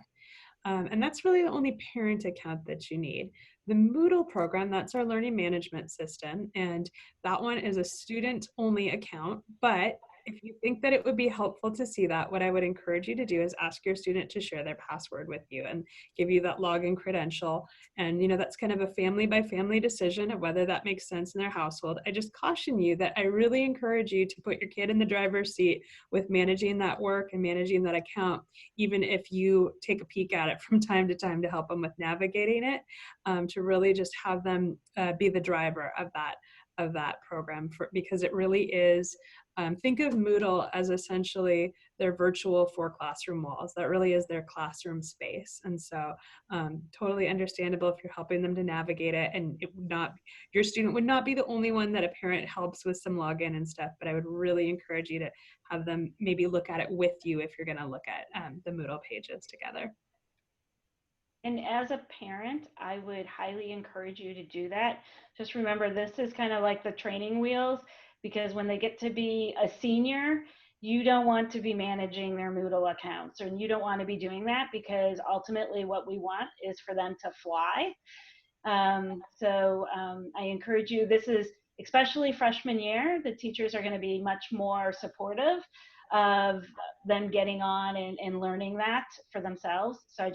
And that's really the only parent account that you need. The Moodle program, that's our learning management system, and that one is a student-only account, but If you think that it would be helpful to see that, what I would encourage you to do is ask your student to share their password with you and give you that login credential. And, that's kind of a family by family decision of whether that makes sense in their household. I just caution you that I really encourage you to put your kid in the driver's seat with managing that work and managing that account, even if you take a peek at it from time to time to help them with navigating it, to really just have them be the driver of that program, because it really is. Think of Moodle as essentially their virtual 4 classroom walls. That really is their classroom space. And so totally understandable if you're helping them to navigate it, and your student would not be the only one that a parent helps with some login and stuff, but I would really encourage you to have them maybe look at it with you if you're gonna look at the Moodle pages together. And as a parent, I would highly encourage you to do that. Just remember, this is kind of like the training wheels, because when they get to be a senior, you don't want to be managing their Moodle accounts, or you don't want to be doing that, because ultimately what we want is for them to fly. I encourage you, this is especially freshman year, the teachers are going to be much more supportive of them getting on and learning that for themselves. So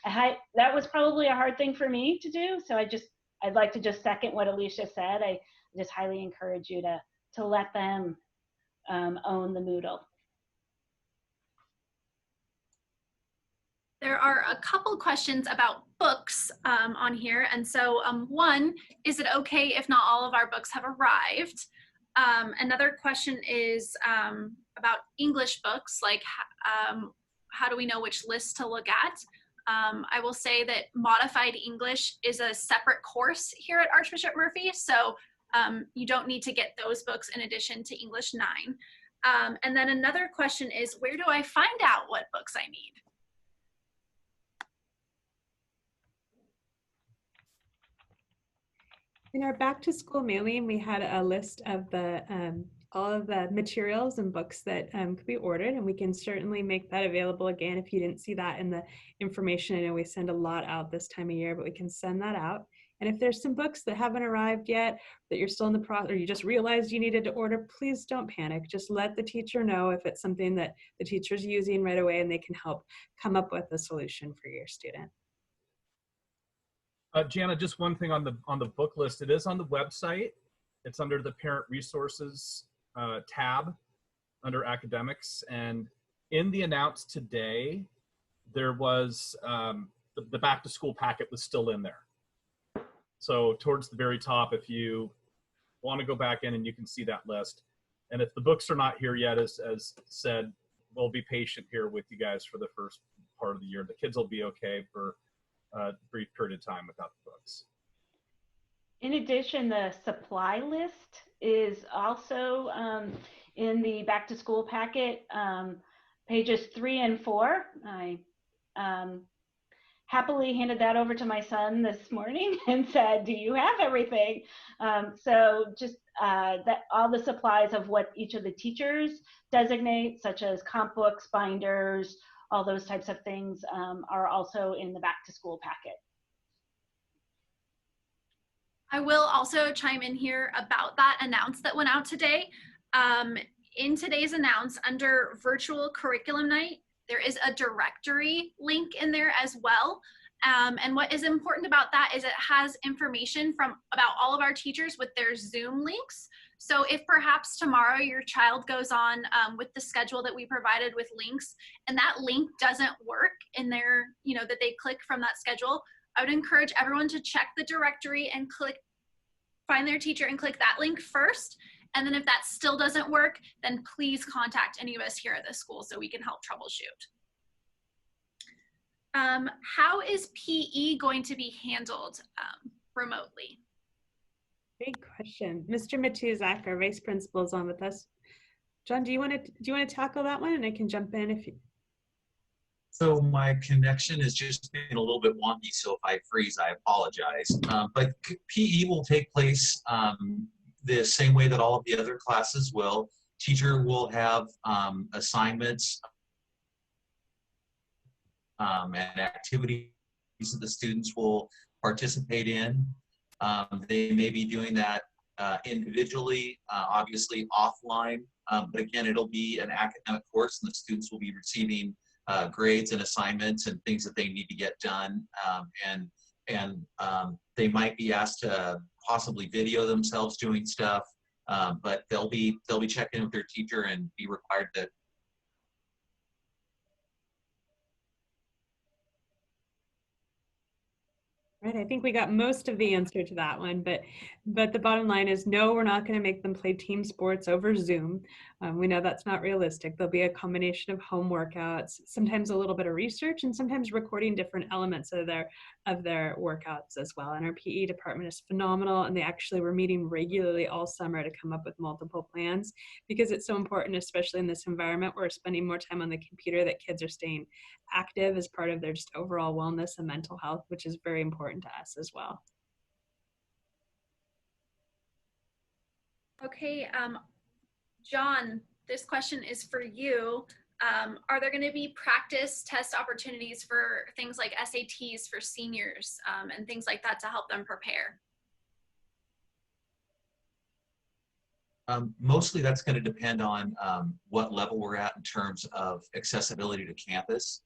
that was probably a hard thing for me to do. So I'd like to just second what Alicia said. I just highly encourage you to let them own the Moodle. There are a couple questions about books on here. And so one, is it okay if not all of our books have arrived? Another question is about English books, like how do we know which list to look at? I will say that Modified English is a separate course here at Archbishop Murphy, so you don't need to get those books in addition to English 9. And then another question is, where do I find out what books I need? In our back to school mailing, we had a list of all of the materials and books that could be ordered, and we can certainly make that available again if you didn't see that in the information. I know we send a lot out this time of year, but we can send that out. And if there's some books that haven't arrived yet, that you're still in the process, or you just realized you needed to order, please don't panic. Just let the teacher know if it's something that the teacher's using right away, and they can help come up with a solution for your student. Jana, just one thing on the book list. It is on the website. It's under the Parent Resources tab under Academics. And in the announce today, there was the back to school packet was still in there. So towards the very top, if you want to go back in, and you can see that list. And if the books are not here yet, as said, we'll be patient here with you guys for the first part of the year. The kids will be okay for a brief period of time without the books. In addition, the supply list is also in the back to school packet, pages 3 and 4. I happily handed that over to my son this morning and said, do you have everything? So just that all the supplies of what each of the teachers designate, such as comp books, binders, all those types of things are also in the back to school packet. I will also chime in here about that announce that went out today. In today's announce, under virtual curriculum night, there is a directory link in there as well. And what is important about that is it has information about all of our teachers with their Zoom links. So if perhaps tomorrow your child goes on with the schedule that we provided with links, and that link doesn't work in their, that they click from that schedule, I would encourage everyone to check the directory and find their teacher and click that link first. And then if that still doesn't work, then please contact any of us here at the school so we can help troubleshoot. How is PE going to be handled remotely? Great question. Mr. Matuzak, our vice principal, is on with us. John, do you want to tackle that one, and I can jump in if you. So my connection is just being a little bit wonky, so if I freeze, I apologize. But PE will take place the same way that all of the other classes will. Teacher will have assignments and activities that the students will participate in. They may be doing that individually, obviously offline But again, it'll be an academic course, and the students will be receiving grades and assignments and things that they need to get done. And they might be asked to possibly video themselves doing stuff, but they'll be checking in with their teacher and be required to. Right, I think we got most of the answer to that one, but the bottom line is no, we're not going to make them play team sports over Zoom. We know that's not realistic. There'll be a combination of home workouts, sometimes a little bit of research, and sometimes recording different elements of their workouts as well. And our PE department is phenomenal, and they actually were meeting regularly all summer to come up with multiple plans, because it's so important, especially in this environment where we're spending more time on the computer, that kids are staying active as part of their just overall wellness and mental health, which is very important to us as well. Okay, John, this question is for you. Are there going to be practice test opportunities for things like SATs for seniors and things like that to help them prepare? Mostly that's going to depend on what level we're at in terms of accessibility to campus.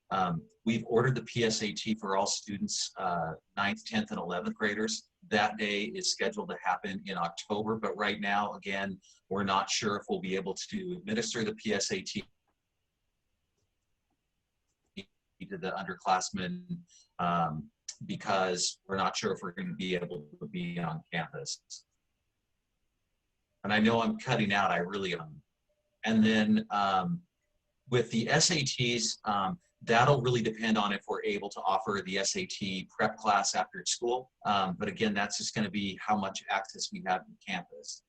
We've ordered the PSAT for all students, 9th, 10th, and 11th graders. That day is scheduled to happen in October, but right now, again, we're not sure if we'll be able to administer the PSAT to the underclassmen because we're not sure if we're going to be able to be on campus. And I know I'm cutting out, I really am. And then with the SATs, that'll really depend on if we're able to offer the SAT prep class after school. But again, that's just going to be how much access we have on campus.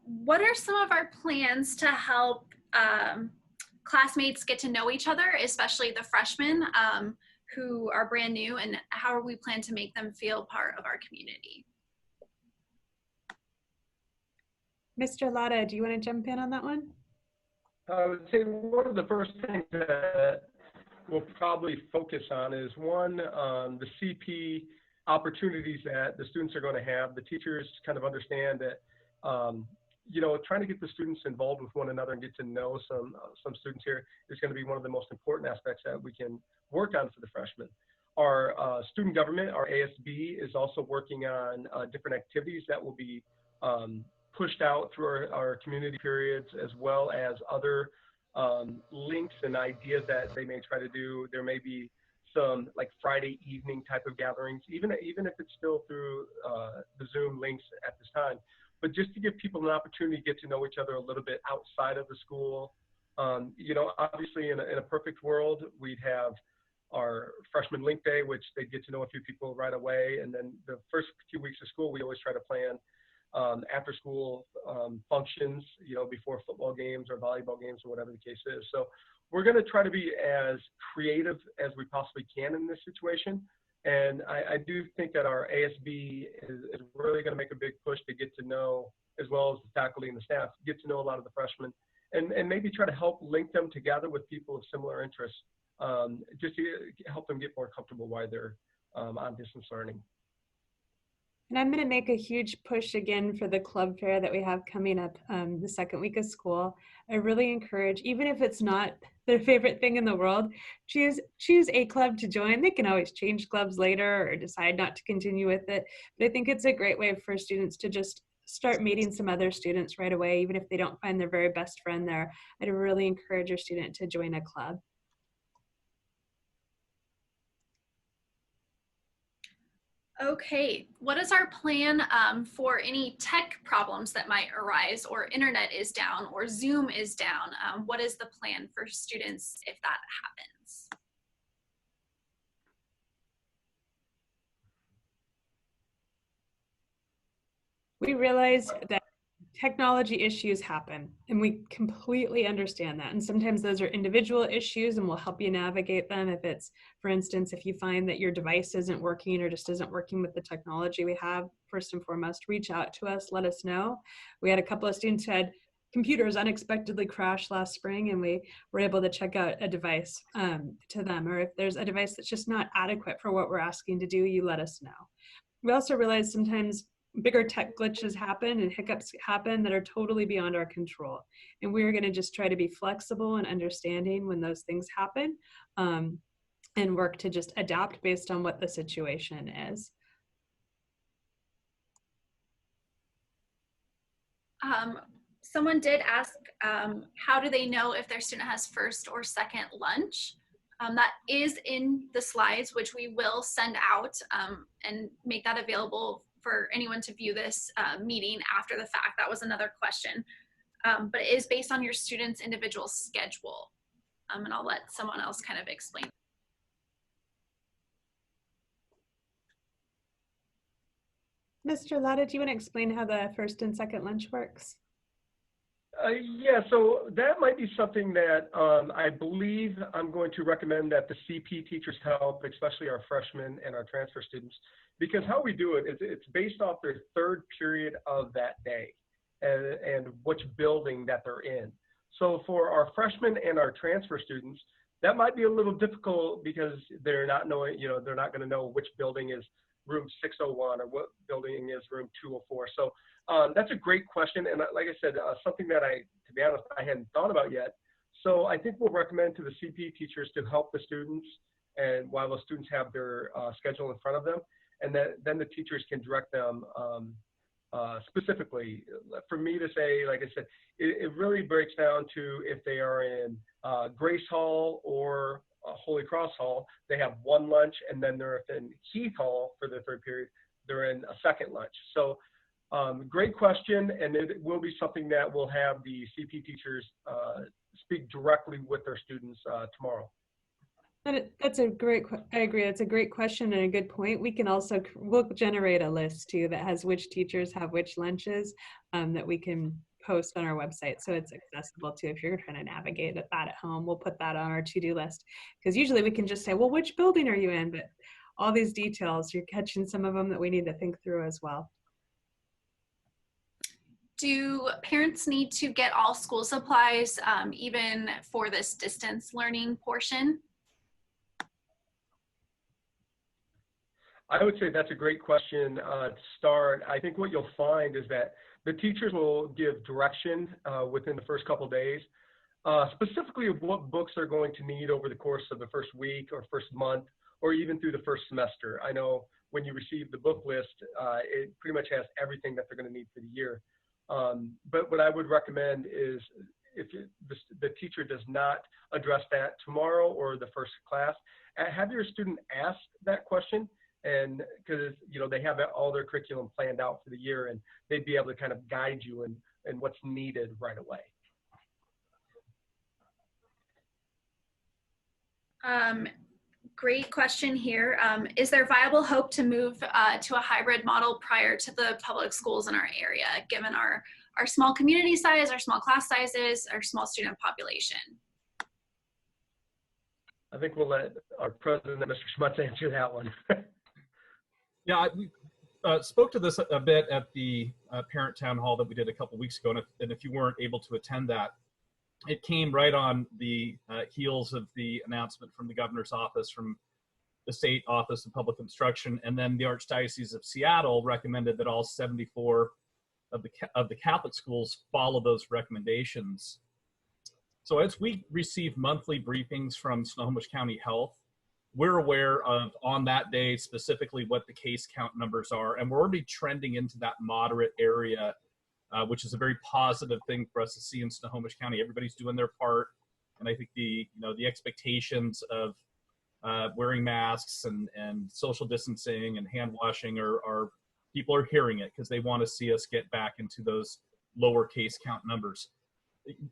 What are some of our plans to help classmates get to know each other, especially the freshmen who are brand new, and how we plan to make them feel part of our community? Mr. Latta, do you want to jump in on that one? I would say one of the first things that we'll probably focus on is one, the CP opportunities that the students are going to have. The teachers kind of understand that, you know, trying to get the students involved with one another and get to know some students here is going to be one of the most important aspects that we can work on for the freshmen. Our student government, our ASB, is also working on different activities that will be pushed out through our community periods, as well as other links and ideas that they may try to do. There may be some like Friday evening type of gatherings, even if it's still through the Zoom links at this time. But just to give people an opportunity to get to know each other a little bit outside of the school. You know, obviously in a perfect world, we'd have our freshman link day, which they get to know a few people right away. And then the first few weeks of school, we always try to plan after school functions, you know, before football games or volleyball games or whatever the case is. So we're going to try to be as creative as we possibly can in this situation. And I do think that our ASB is really going to make a big push to get to know, as well as the faculty and the staff, get to know a lot of the freshmen and maybe try to help link them together with people of similar interests, just to help them get more comfortable while they're on distance learning. And I'm going to make a huge push again for the club fair that we have coming up the second week of school. I really encourage, even if it's not their favorite thing in the world, choose a club to join. They can always change clubs later or decide not to continue with it. But I think it's a great way for students to just start meeting some other students right away, even if they don't find their very best friend there. I'd really encourage your student to join a club. Okay, what is our plan for any tech problems that might arise, or internet is down or Zoom is down? What is the plan for students if that happens? We realize that technology issues happen, and we completely understand that. And sometimes those are individual issues, and we'll help you navigate them. If it's, for instance, if you find that your device isn't working or just isn't working with the technology we have, first and foremost, reach out to us, let us know. We had a couple of students who had computers unexpectedly crash last spring, and we were able to check out a device to them. Or if there's a device that's just not adequate for what we're asking to do, you let us know. We also realize sometimes bigger tech glitches happen and hiccups happen that are totally beyond our control. And we're going to just try to be flexible and understanding when those things happen, and work to just adapt based on what the situation is. Someone did ask, how do they know if their student has first or second lunch? That is in the slides, which we will send out and make that available for anyone to view this meeting after the fact. That was another question. But it is based on your student's individual schedule. And I'll let someone else kind of explain. Mr. Latta, do you want to explain how the first and second lunch works? Yeah, so that might be something that I believe I'm going to recommend that the CP teachers help, especially our freshmen and our transfer students, because how we do it is it's based off their third period of that day and which building that they're in. So for our freshmen and our transfer students, that might be a little difficult because they're not knowing, they're not going to know which building is room 601 or what building is room 204. So that's a great question. And like I said, something that to be honest, I hadn't thought about yet. So I think we'll recommend to the CP teachers to help the students, and while the students have their schedule in front of them, and then the teachers can direct them specifically. For me to say, like I said, it really breaks down to if they are in Grace Hall or Holy Cross Hall, they have one lunch, and then they're in Heath Hall for their third period, they're in a second lunch. So great question, and it will be something that we'll have the CP teachers speak directly with their students tomorrow. That's a great, I agree. It's a great question and a good point. We can also, we'll generate a list too that has which teachers have which lunches that we can post on our website. So it's accessible too if you're trying to navigate that at home. We'll put that on our to-do list, because usually we can just say, well, which building are you in? But all these details, you're catching some of them that we need to think through as well. Do parents need to get all school supplies even for this distance learning portion? I would say that's a great question to start. I think what you'll find is that the teachers will give direction within the first couple of days, specifically of what books they're going to need over the course of the first week or first month, or even through the first semester. I know when you receive the book list, it pretty much has everything that they're going to need for the year. But what I would recommend is if the teacher does not address that tomorrow or the first class, have your student ask that question. And because they have all their curriculum planned out for the year, and they'd be able to kind of guide you in what's needed right away. Great question here. Is there viable hope to move to a hybrid model prior to the public schools in our area, given our small community size, our small class sizes, our small student population? I think we'll let our president, Mr. Schmutz, answer that one. Yeah, we spoke to this a bit at the parent town hall that we did a couple weeks ago, and if you weren't able to attend that, it came right on the heels of the announcement from the governor's office, from the state office of public instruction, and then the Archdiocese of Seattle recommended that all 74 of the Catholic schools follow those recommendations. So as we receive monthly briefings from Snohomish County Health, we're aware of, on that day, specifically what the case count numbers are, and we're already trending into that moderate area, which is a very positive thing for us to see in Snohomish County. Everybody's doing their part, and I think the expectations of wearing masks and social distancing and hand washing are people are hearing it, because they want to see us get back into those lower case count numbers.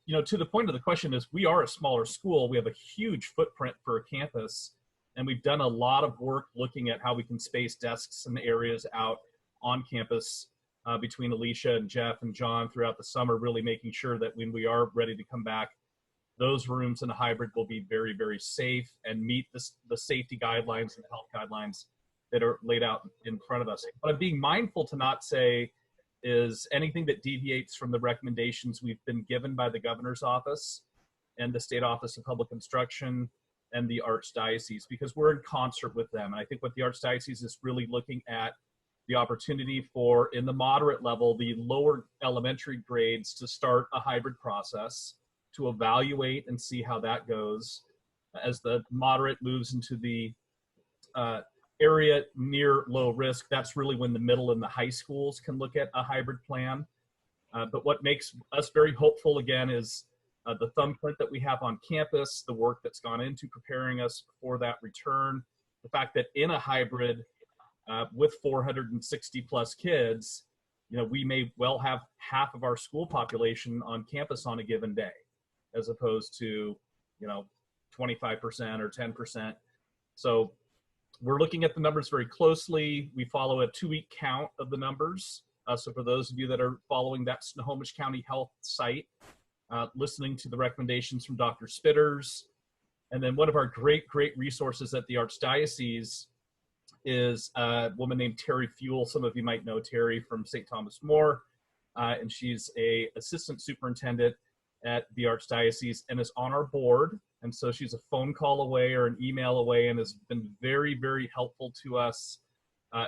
To the point of the question is, we are a smaller school. We have a huge footprint for a campus. And we've done a lot of work looking at how we can space desks and areas out on campus between Alicia and Jeff and John throughout the summer, really making sure that when we are ready to come back, those rooms in a hybrid will be very, very safe and meet the safety guidelines and health guidelines that are laid out in front of us. But I'm being mindful to not say is anything that deviates from the recommendations we've been given by the governor's office and the state office of public instruction and the Archdiocese, because we're in concert with them. And I think what the Archdiocese is really looking at the opportunity for, in the moderate level, the lower elementary grades to start a hybrid process to evaluate and see how that goes. As the moderate moves into the area near low risk, that's really when the middle and the high schools can look at a hybrid plan. But what makes us very hopeful, again, is the thumbprint that we have on campus, the work that's gone into preparing us for that return, the fact that in a hybrid with 460 plus kids, we may well have half of our school population on campus on a given day, as opposed to 25% or 10%. So we're looking at the numbers very closely. We follow a 2-week count of the numbers. So for those of you that are following that Snohomish County Health site, listening to the recommendations from Dr. Spitters, and then one of our great resources at the Archdiocese is a woman named Terry Fuel. Some of you might know Terry from St. Thomas More, and she's a assistant superintendent at the Archdiocese and is on our board. And so she's a phone call away or an email away and has been very helpful to us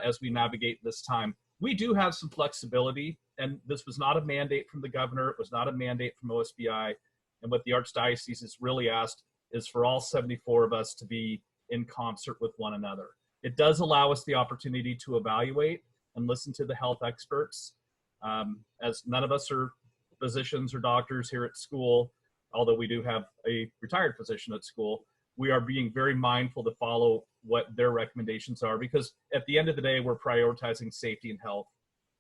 as we navigate this time. We do have some flexibility, and this was not a mandate from the governor. It was not a mandate from OSBI. And what the Archdiocese has really asked is for all 74 of us to be in concert with one another. It does allow us the opportunity to evaluate and listen to the health experts. As none of us are physicians or doctors here at school, although we do have a retired physician at school, we are being very mindful to follow what their recommendations are, because at the end of the day, we're prioritizing safety and health.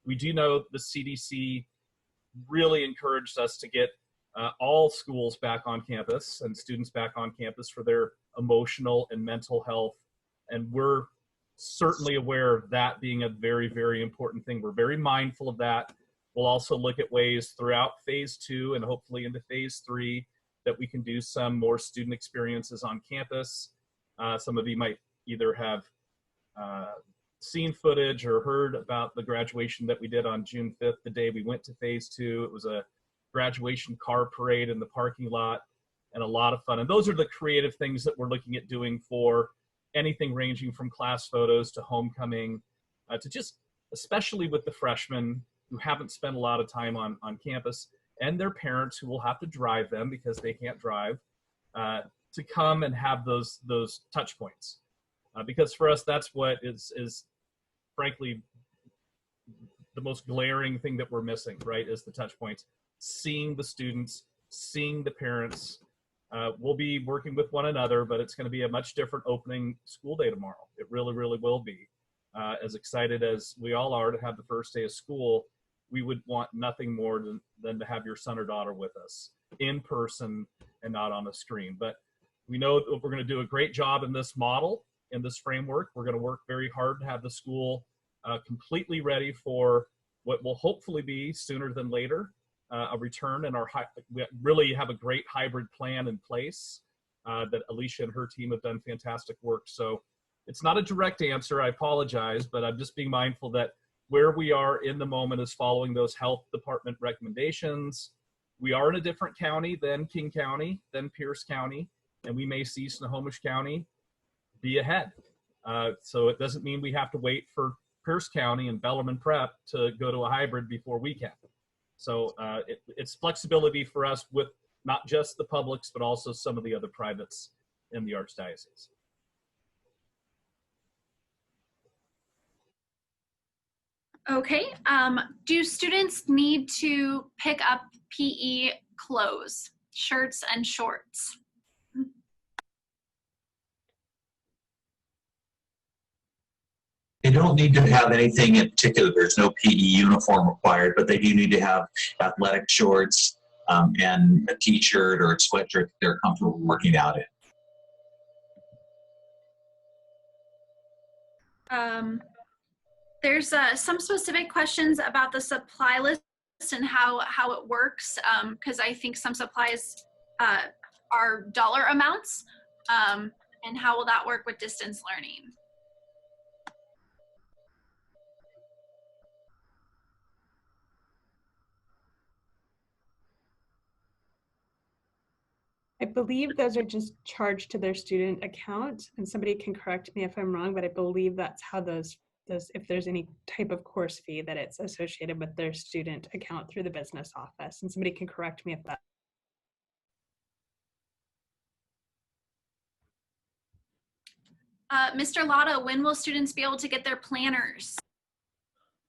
We do know the CDC really encouraged us to get all schools back on campus and students back on campus for their emotional and mental health. And we're certainly aware of that being a very important thing. We're very mindful of that. We'll also look at ways throughout phase 2 and hopefully into phase 3 that we can do some more student experiences on campus. Some of you might either have seen footage or heard about the graduation that we did on June 5th, the day we went to phase 2. It was a graduation car parade in the parking lot and a lot of fun. And those are the creative things that we're looking at doing for anything ranging from class photos to homecoming, to just, especially with the freshmen who haven't spent a lot of time on campus, and their parents who will have to drive them because they can't drive, to come and have those touch points. Because for us, that's what is frankly the most glaring thing that we're missing, right, is the touch points. Seeing the students, seeing the parents. We'll be working with one another, but it's going to be a much different opening school day tomorrow. It really will be. As excited as we all are to have the first day of school, we would want nothing more than to have your son or daughter with us in person and not on a screen. But we know that we're going to do a great job in this model, in this framework. We're going to work very hard to have the school completely ready for what will hopefully be sooner than later, a return. And we really have a great hybrid plan in place that Alicia and her team have done fantastic work. So it's not a direct answer, I apologize, but I'm just being mindful that where we are in the moment is following those health department recommendations. We are in a different county than King County, than Pierce County, and we may see Snohomish County be ahead. So it doesn't mean we have to wait for Pierce County and Bellarmine Prep to go to a hybrid before we can. So it's flexibility for us with not just the publics, but also some of the other privates in the Archdiocese. Okay, do students need to pick up PE clothes, shirts and shorts? They don't need to have anything in particular. There's no PE uniform required, but they do need to have athletic shorts and a t-shirt or a sweatshirt that they're comfortable working out in. There's some specific questions about the supply list and how it works, because I think some supplies are dollar amounts, and how will that work with distance learning? I believe those are just charged to their student account, and somebody can correct me if I'm wrong, but I believe that's how those if there's any type of course fee that it's associated with their student account through the business office. And somebody can correct me if that. Mr. Lotta, when will students be able to get their planners?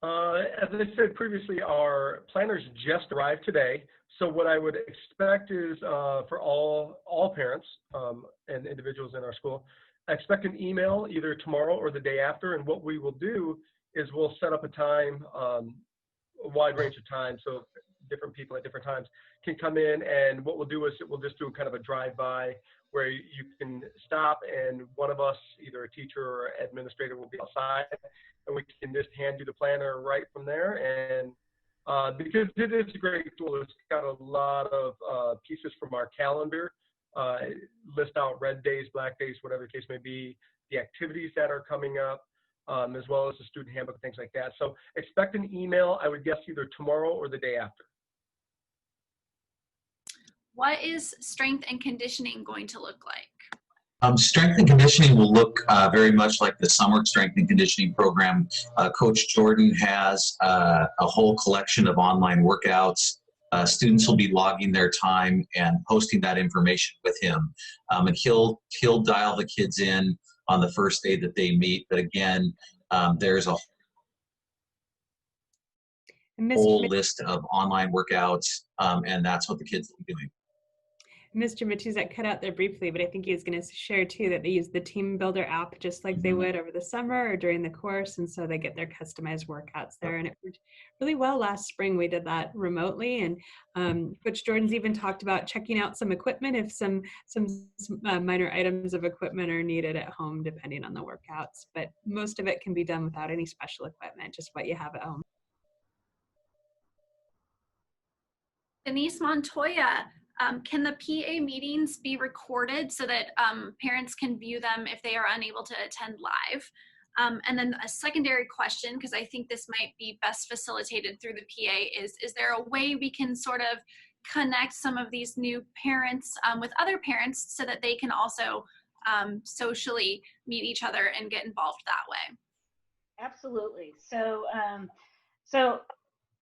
As I said previously, our planners just arrived today. So what I would expect is for all parents and individuals in our school, I expect an email either tomorrow or the day after. And what we will do is we'll set up a time, a wide range of times. So different people at different times can come in, and what we'll do is we'll just do kind of a drive-by where you can stop, and one of us, either a teacher or administrator, will be outside, and we can just hand you the planner right from there. And because it is a great tool, it's got a lot of pieces from our calendar, list out red days, black days, whatever the case may be, the activities that are coming up, as well as the student handbook, things like that. So expect an email, I would guess either tomorrow or the day after. What is strength and conditioning going to look like? Strength and conditioning will look very much like the summer strength and conditioning program. Coach Jordan has a whole collection of online workouts. Students will be logging their time and posting that information with him. And he'll dial the kids in on the first day that they meet. But again, there's a whole list of online workouts, and that's what the kids will be doing. Mr. Matuzak cut out there briefly, but I think he was going to share too that they use the Team Builder app just like they would over the summer or during the course, and so they get their customized workouts there. And it worked really well last spring. We did that remotely, and Coach Jordan's even talked about checking out some equipment if some minor items of equipment are needed at home, depending on the workouts. But most of it can be done without any special equipment, just what you have at home. Denise Montoya, can the PA meetings be recorded so that parents can view them if they are unable to attend live? And then a secondary question, because I think this might be best facilitated through the PA, is there a way we can sort of connect some of these new parents with other parents so that they can also socially meet each other and get involved that way? Absolutely. So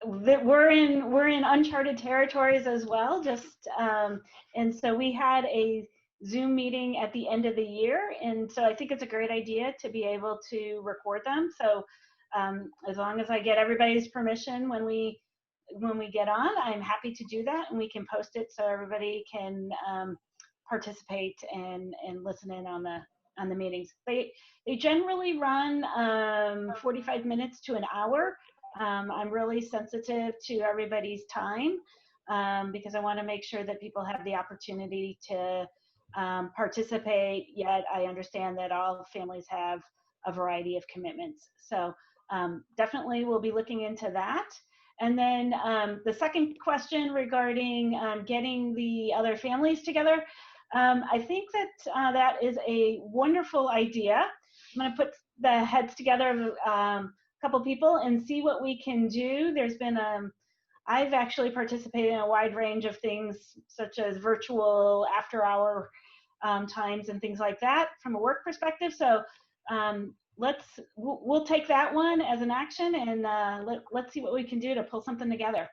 we're in uncharted territories as well. And so we had a Zoom meeting at the end of the year, and so I think it's a great idea to be able to record them. So as long as I get everybody's permission when we get on, I'm happy to do that, and we can post it so everybody can participate and listen in on the meetings. They generally run 45 minutes to an hour. I'm really sensitive to everybody's time because I want to make sure that people have the opportunity to participate, yet I understand that all families have a variety of commitments. So definitely we'll be looking into that. And then the second question regarding getting the other families together, I think that that is a wonderful idea. I'm going to put the heads together of couple people and see what we can do. There's been I've actually participated in a wide range of things such as virtual after-hour times and things like that from a work perspective. So we'll take that one as an action, and let's see what we can do to pull something together.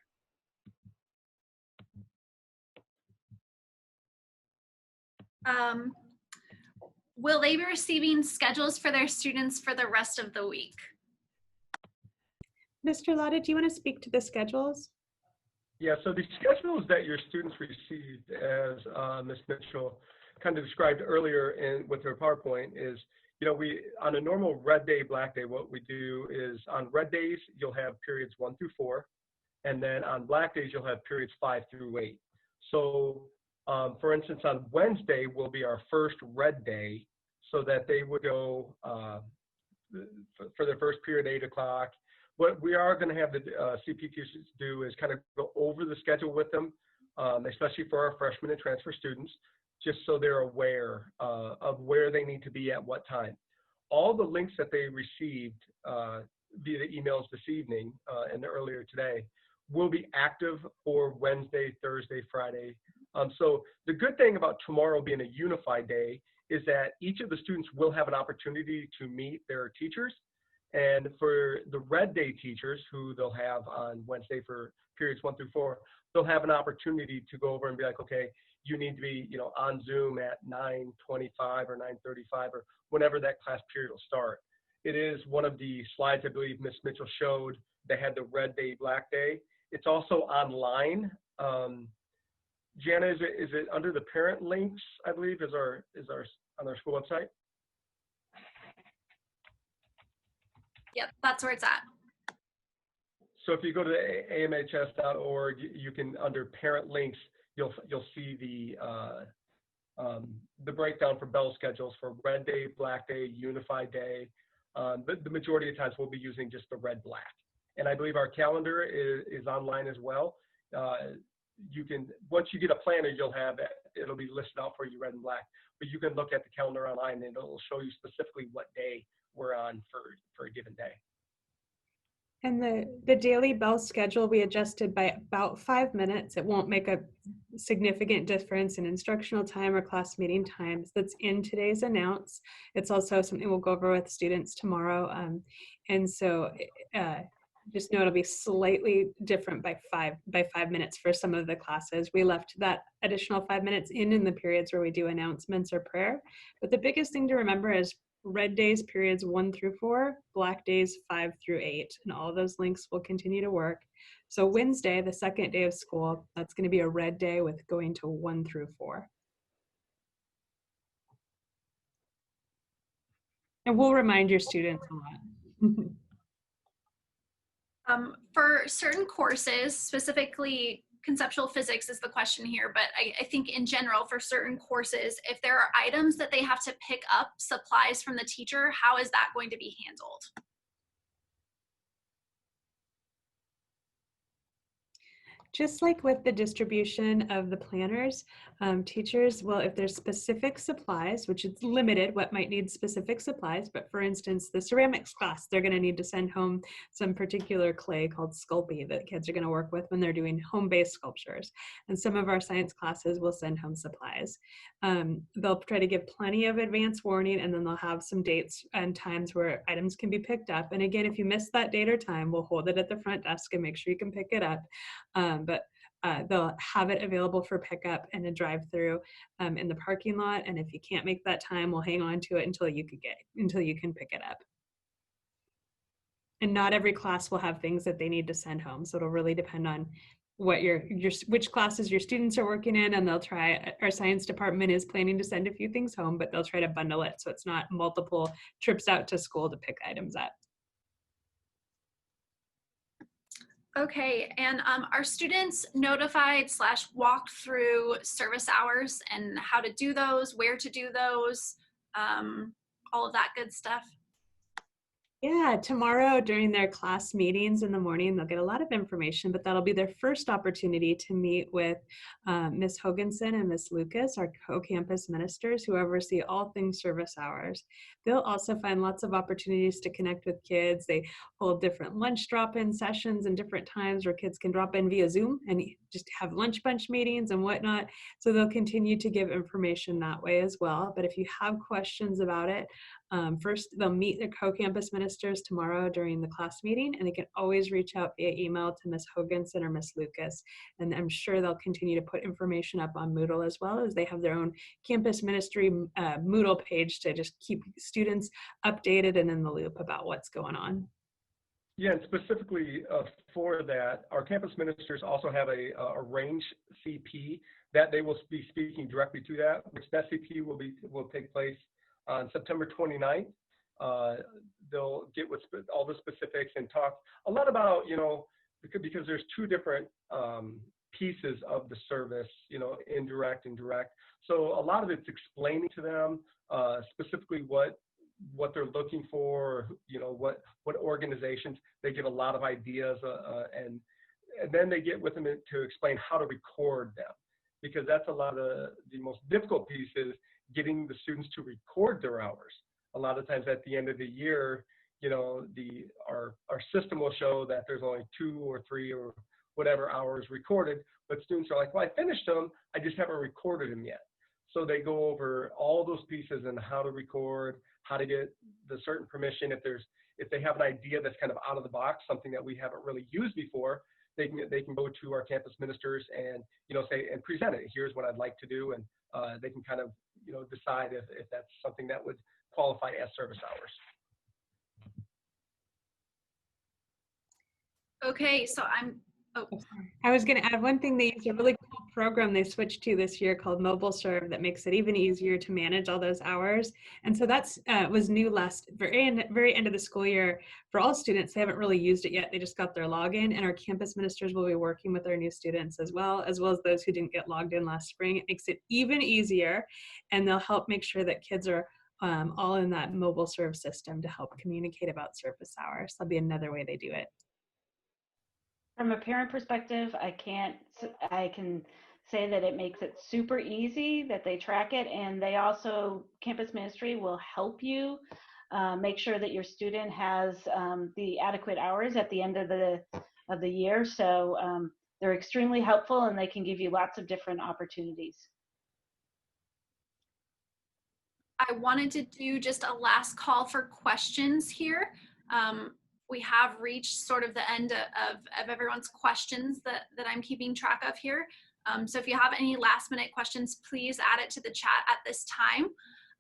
Will they be receiving schedules for their students for the rest of the week? Mr. Lotta, do you want to speak to the schedules? Yeah, so the schedules that your students received, as Ms. Mitchell kind of described earlier with her PowerPoint, is, we, on a normal red day, black day, what we do is on red days, you'll have periods 1 through 4, and then on black days, you'll have periods 5 through 8. So, for instance, on Wednesday will be our first red day, so that they would go for their first period, 8 o'clock. What we are going to have the CPTs do is kind of go over the schedule with them, especially for our freshmen and transfer students, just so they're aware of where they need to be at what time. All the links that they received via the emails this evening and earlier today will be active for Wednesday, Thursday, Friday. So the good thing about tomorrow being a unified day is that each of the students will have an opportunity to meet their teachers. And for the red day teachers who they'll have on Wednesday for periods 1 through 4, they'll have an opportunity to go over and be like, okay, you need to be, on Zoom at 9:25 or 9:35 or whenever that class period will start. It is one of the slides I believe Ms. Mitchell showed. They had the red day, black day. It's also online. Jana, is it under the parent links, I believe, is on our school website? Yep, that's where it's at. So if you go to amhs.org, you can, under parent links, you'll see the breakdown for bell schedules for red day, black day, unified day. The majority of times we'll be using just the red black. And I believe our calendar is online as well. You can, once you get a planner, you'll have it. It'll be listed out for you red and black. But you can look at the calendar online and it'll show you specifically what day we're on for a given day. And the daily bell schedule we adjusted by about 5 minutes. It won't make a significant difference in instructional time or class meeting times. That's in today's announce. It's also something we'll go over with students tomorrow. And so just know it'll be slightly different by five minutes for some of the classes. We left that additional 5 minutes in the periods where we do announcements or prayer. But the biggest thing to remember is red days periods 1 through 4, black days 5 through 8, and all those links will continue to work. So Wednesday, the second day of school, that's going to be a red day with going to 1 through 4. And we'll remind your students on that. For certain courses, specifically conceptual physics is the question here, but I think in general for certain courses, if there are items that they have to pick up, supplies from the teacher, how is that going to be handled? Just like with the distribution of the planners, teachers will, if there's specific supplies, which is limited what might need specific supplies, but for instance, the ceramics class, they're going to need to send home some particular clay called Sculpey that kids are going to work with when they're doing home-based sculptures. And some of our science classes will send home supplies. They'll try to give plenty of advance warning, and then they'll have some dates and times where items can be picked up. And again, if you miss that date or time, we'll hold it at the front desk and make sure you can pick it up. But they'll have it available for pickup in a drive-through in the parking lot. And if you can't make that time, we'll hang on to it until you can pick it up. And not every class will have things that they need to send home. So it'll really depend on what which classes your students are working in, and they'll try, our science department is planning to send a few things home, but they'll try to bundle it so it's not multiple trips out to school to pick items up. Okay, and are students notified / walked through service hours and how to do those, where to do those, all of that good stuff? Yeah, tomorrow during their class meetings in the morning, they'll get a lot of information, but that'll be their first opportunity to meet with Ms. Hoganson and Ms. Lucas, our co-campus ministers who oversee all things service hours. They'll also find lots of opportunities to connect with kids. They hold different lunch drop-in sessions and different times where kids can drop in via Zoom and just have lunch bunch meetings and whatnot. So they'll continue to give information that way as well. But if you have questions about it, first, they'll meet their co-campus ministers tomorrow during the class meeting, and they can always reach out via email to Ms. Hoganson or Ms. Lucas. And I'm sure they'll continue to put information up on Moodle as well, as they have their own campus ministry Moodle page to just keep students updated and in the loop about what's going on. Yeah, and specifically for that, our campus ministers also have a range CP that they will be speaking directly to that, which that CP will take place on September 29th. They'll get with all the specifics and talk a lot about, because there's two different pieces of the service, indirect and direct. So a lot of it's explaining to them specifically what they're looking for, what organizations. They give a lot of ideas and then they get with them to explain how to record them, because that's a lot of the most difficult piece is getting the students to record their hours. A lot of times at the end of the year, our system will show that there's only 2 or 3 or whatever hours recorded, but students are like, well, I finished them, I just haven't recorded them yet. So they go over all those pieces and how to record, how to get the certain permission. If if they have an idea that's kind of out of the box, something that we haven't really used before, they can go to our campus ministers and, say, and present it. Here's what I'd like to do. And they can kind of, decide if that's something that would qualify as service hours. Okay, so I was going to add one thing. They use a really cool program they switched to this year called Mobile Serve that makes it even easier to manage all those hours. And so that's was new very end of the school year for all students. They haven't really used it yet. They just got their login, and our campus ministers will be working with our new students as well as those who didn't get logged in last spring. It makes it even easier, and they'll help make sure that kids are all in that Mobile Serve system to help communicate about service hours. That'll be another way they do it. From a parent perspective, I can say that it makes it super easy, that they track it, and they also, campus ministry will help you make sure that your student has the adequate hours at the end of the year. So they're extremely helpful, and they can give you lots of different opportunities. I wanted to do just a last call for questions here. We have reached sort of the end of everyone's questions that I'm keeping track of here. So if you have any last minute questions, please add it to the chat at this time.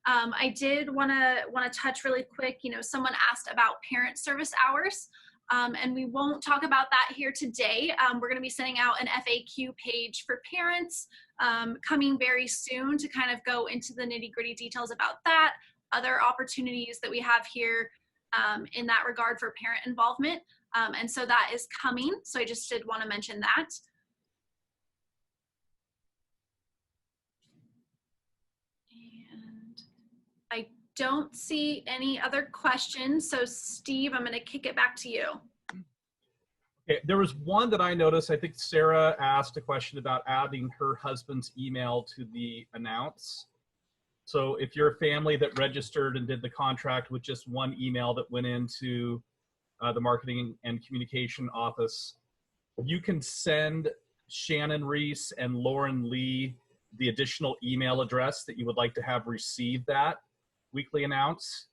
I did want to touch really quick, someone asked about parent service hours, and we won't talk about that here today. We're going to be sending out an FAQ page for parents coming very soon to kind of go into the nitty-gritty details about that, other opportunities that we have here in that regard for parent involvement. And so that is coming. So I just did want to mention that. And I don't see any other questions. So Steve, I'm going to kick it back to you. Okay, there was one that I noticed. I think Sarah asked a question about adding her husband's email to the announce. So if you're a family that registered and did the contract with just one email that went into the marketing and communication office, you can send Shannon Reese and Lauren Lee the additional email address that you would like to have receive that weekly announce.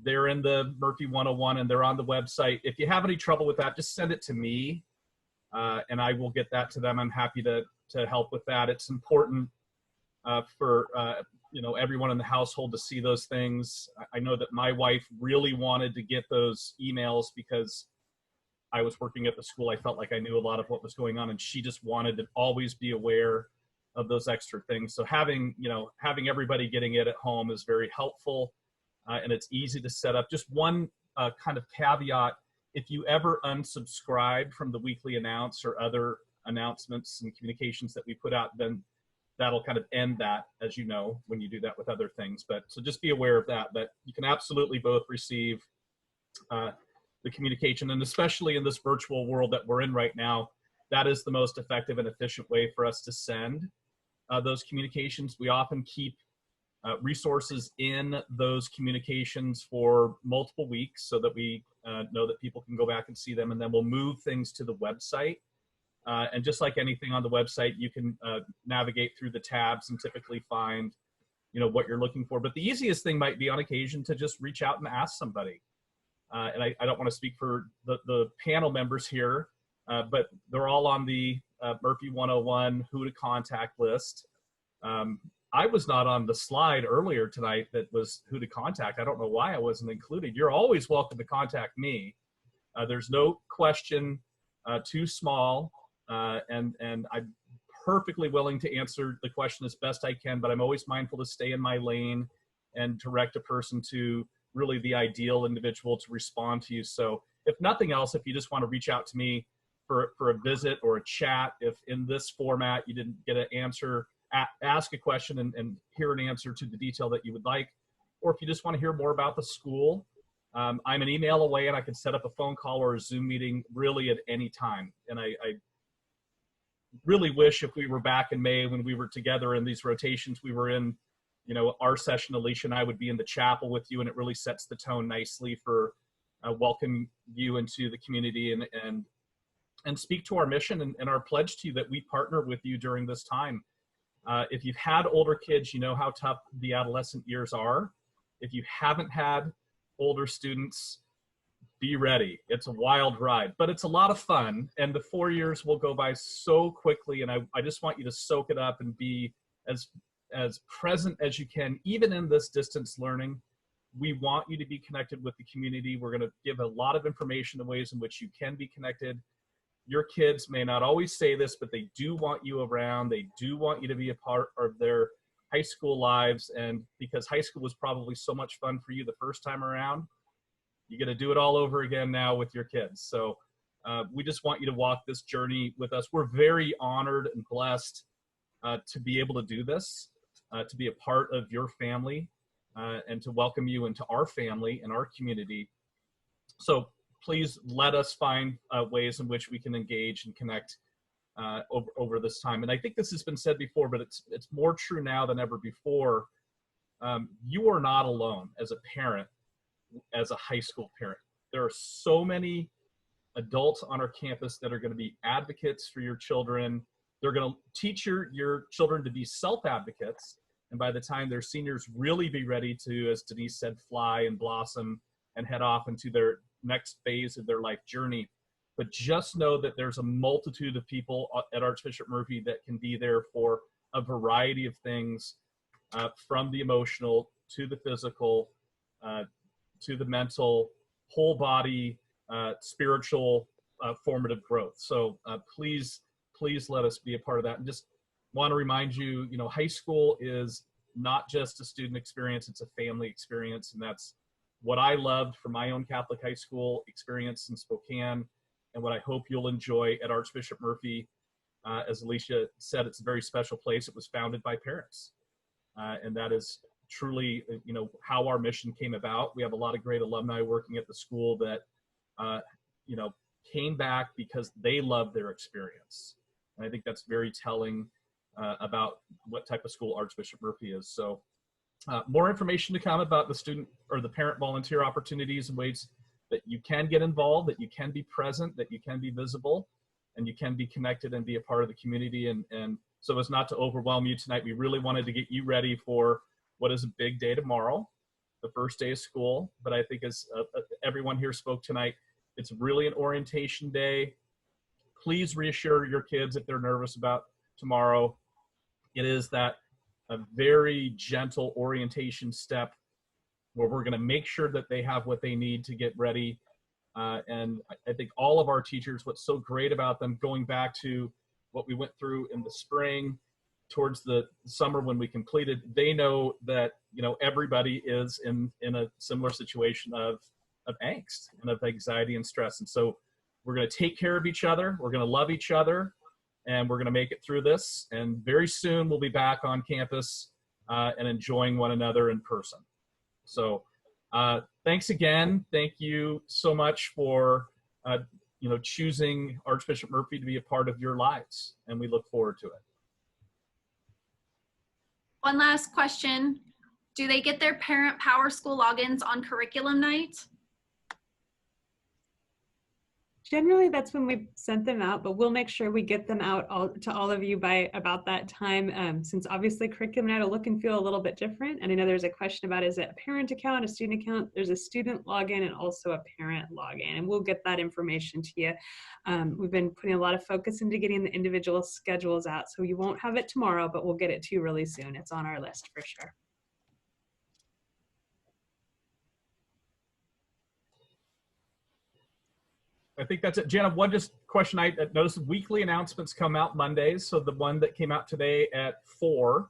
They're in the Murphy 101 and they're on the website. If you have any trouble with that, just send it to me and I will get that to them. I'm happy to help with that. It's important for everyone in the household to see those things. I know that my wife really wanted to get those emails because I was working at the school. I felt like I knew a lot of what was going on, and she just wanted to always be aware of those extra things. So having everybody getting it at home is very helpful, and it's easy to set up. Just one kind of caveat: if you ever unsubscribe from the weekly announce or other announcements and communications that we put out, then that'll kind of end that, as you know, when you do that with other things. But so just be aware of that you can absolutely both receive the communication, and especially in this virtual world that we're in right now, that is the most effective and efficient way for us to send those communications. We often keep resources in those communications for multiple weeks so that we know that people can go back and see them, and then we'll move things to the website. And just like anything on the website, you can navigate through the tabs and typically find, what you're looking for. But the easiest thing might be on occasion to just reach out and ask somebody. And I don't want to speak for the panel members here, but they're all on the Murphy 101 who to contact list. I was not on the slide earlier tonight that was who to contact. I don't know why I wasn't included. You're always welcome to contact me. There's no question too small. And I'm perfectly willing to answer the question as best I can, but I'm always mindful to stay in my lane and direct a person to really the ideal individual to respond to you. So if nothing else, if you just want to reach out to me for a visit or a chat, if in this format you didn't get an answer, ask a question and hear an answer to the detail that you would like, or if you just want to hear more about the school, I'm an email away and I can set up a phone call or a Zoom meeting really at any time. And I really wish if we were back in May when we were together in these rotations, we were in, our session, Alicia and I would be in the chapel with you, and it really sets the tone nicely for welcome you into the community and speak to our mission and our pledge to you that we partner with you during this time. If you've had older kids, you know how tough the adolescent years are. If you haven't had older students, be ready. It's a wild ride, but it's a lot of fun. And the 4 years will go by so quickly. And I just want you to soak it up and be as present as you can, even in this distance learning. We want you to be connected with the community. We're going to give a lot of information, the ways in which you can be connected. Your kids may not always say this, but they do want you around. They do want you to be a part of their high school lives. And because high school was probably so much fun for you the first time around, you're going to do it all over again now with your kids. So we just want you to walk this journey with us. We're very honored and blessed to be able to do this, to be a part of your family, and to welcome you into our family and our community. So please let us find ways in which we can engage and connect over this time. And I think this has been said before, but it's more true now than ever before. You are not alone as a parent, as a high school parent. There are so many adults on our campus that are going to be advocates for your children. They're going to teach your children to be self-advocates. And by the time they're seniors, really be ready to, as Denise said, fly and blossom and head off into their next phase of their life journey. But just know that there's a multitude of people at Archbishop Murphy that can be there for a variety of things, from the emotional to the physical, to the mental, whole body, spiritual, formative growth. So please let us be a part of that. And just want to remind you, high school is not just a student experience, it's a family experience. And that's what I loved from my own Catholic high school experience in Spokane, and what I hope you'll enjoy at Archbishop Murphy. As Alicia said, it's a very special place. It was founded by parents. And that is truly, how our mission came about. We have a lot of great alumni working at the school that, came back because they loved their experience. And I think that's very telling about what type of school Archbishop Murphy is. So more information to come about the student or the parent volunteer opportunities and ways that you can get involved, that you can be present, that you can be visible, and you can be connected and be a part of the community. And so as not to overwhelm you tonight, we really wanted to get you ready for what is a big day tomorrow, the first day of school. But I think as everyone here spoke tonight, it's really an orientation day. Please reassure your kids if they're nervous about tomorrow. It is that a very gentle orientation step where we're going to make sure that they have what they need to get ready. And I think all of our teachers, what's so great about them, going back to what we went through in the spring, towards the summer when we completed, they know that, everybody is in a similar situation of angst and of anxiety and stress. And so we're going to take care of each other. We're going to love each other, and we're going to make it through this. And very soon we'll be back on campus and enjoying one another in person. So thanks again. Thank you so much for, choosing Archbishop Murphy to be a part of your lives. And we look forward to it. One last question. Do they get their Parent Power School logins on curriculum night? Generally, that's when we sent them out, but we'll make sure we get them out to all of you by about that time, since obviously curriculum night will look and feel a little bit different. And I know there's a question about, is it a parent account, a student account? There's a student login and also a parent login, and we'll get that information to you. We've been putting a lot of focus into getting the individual schedules out, so you won't have it tomorrow, but we'll get it to you really soon. It's on our list for sure. I think that's it. Jana, one just question I noticed: weekly announcements come out Mondays. So the one that came out today at 4,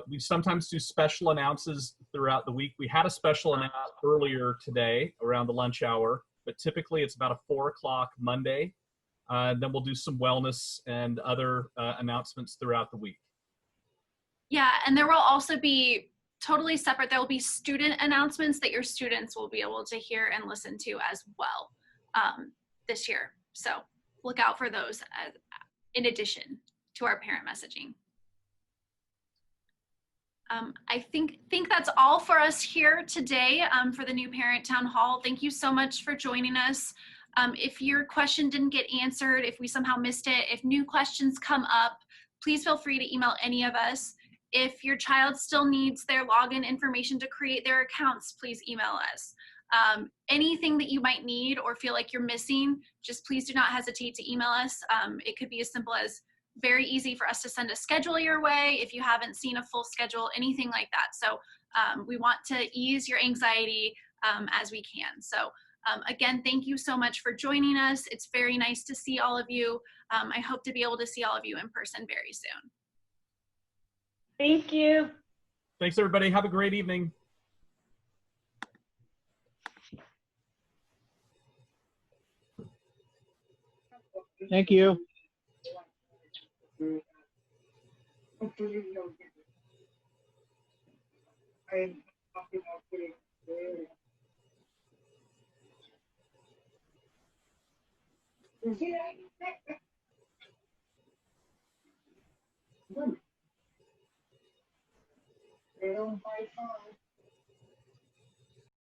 we sometimes do special announces throughout the week. We had a special announcement earlier today around the lunch hour, but typically it's about a 4 o'clock Monday. Then we'll do some wellness and other announcements throughout the week. Yeah, and there will also be totally separate, there will be student announcements that your students will be able to hear and listen to as well. This year. So look out for those in addition to our parent messaging. I think that's all for us here today for the new Parent Town Hall. Thank you so much for joining us. If your question didn't get answered, if we somehow missed it, if new questions come up, please feel free to email any of us. If your child still needs their login information to create their accounts, please email us. Anything that you might need or feel like you're missing, just please do not hesitate to email us. It could be as simple as very easy for us to send a schedule your way if you haven't seen a full schedule, anything like that. So we want to ease your anxiety as we can. So again, thank you so much for joining us. It's very nice to see all of you. I hope to be able to see all of you in person very soon. Thank you. Thanks, everybody. Have a great evening. Thank you. They don't fight fine.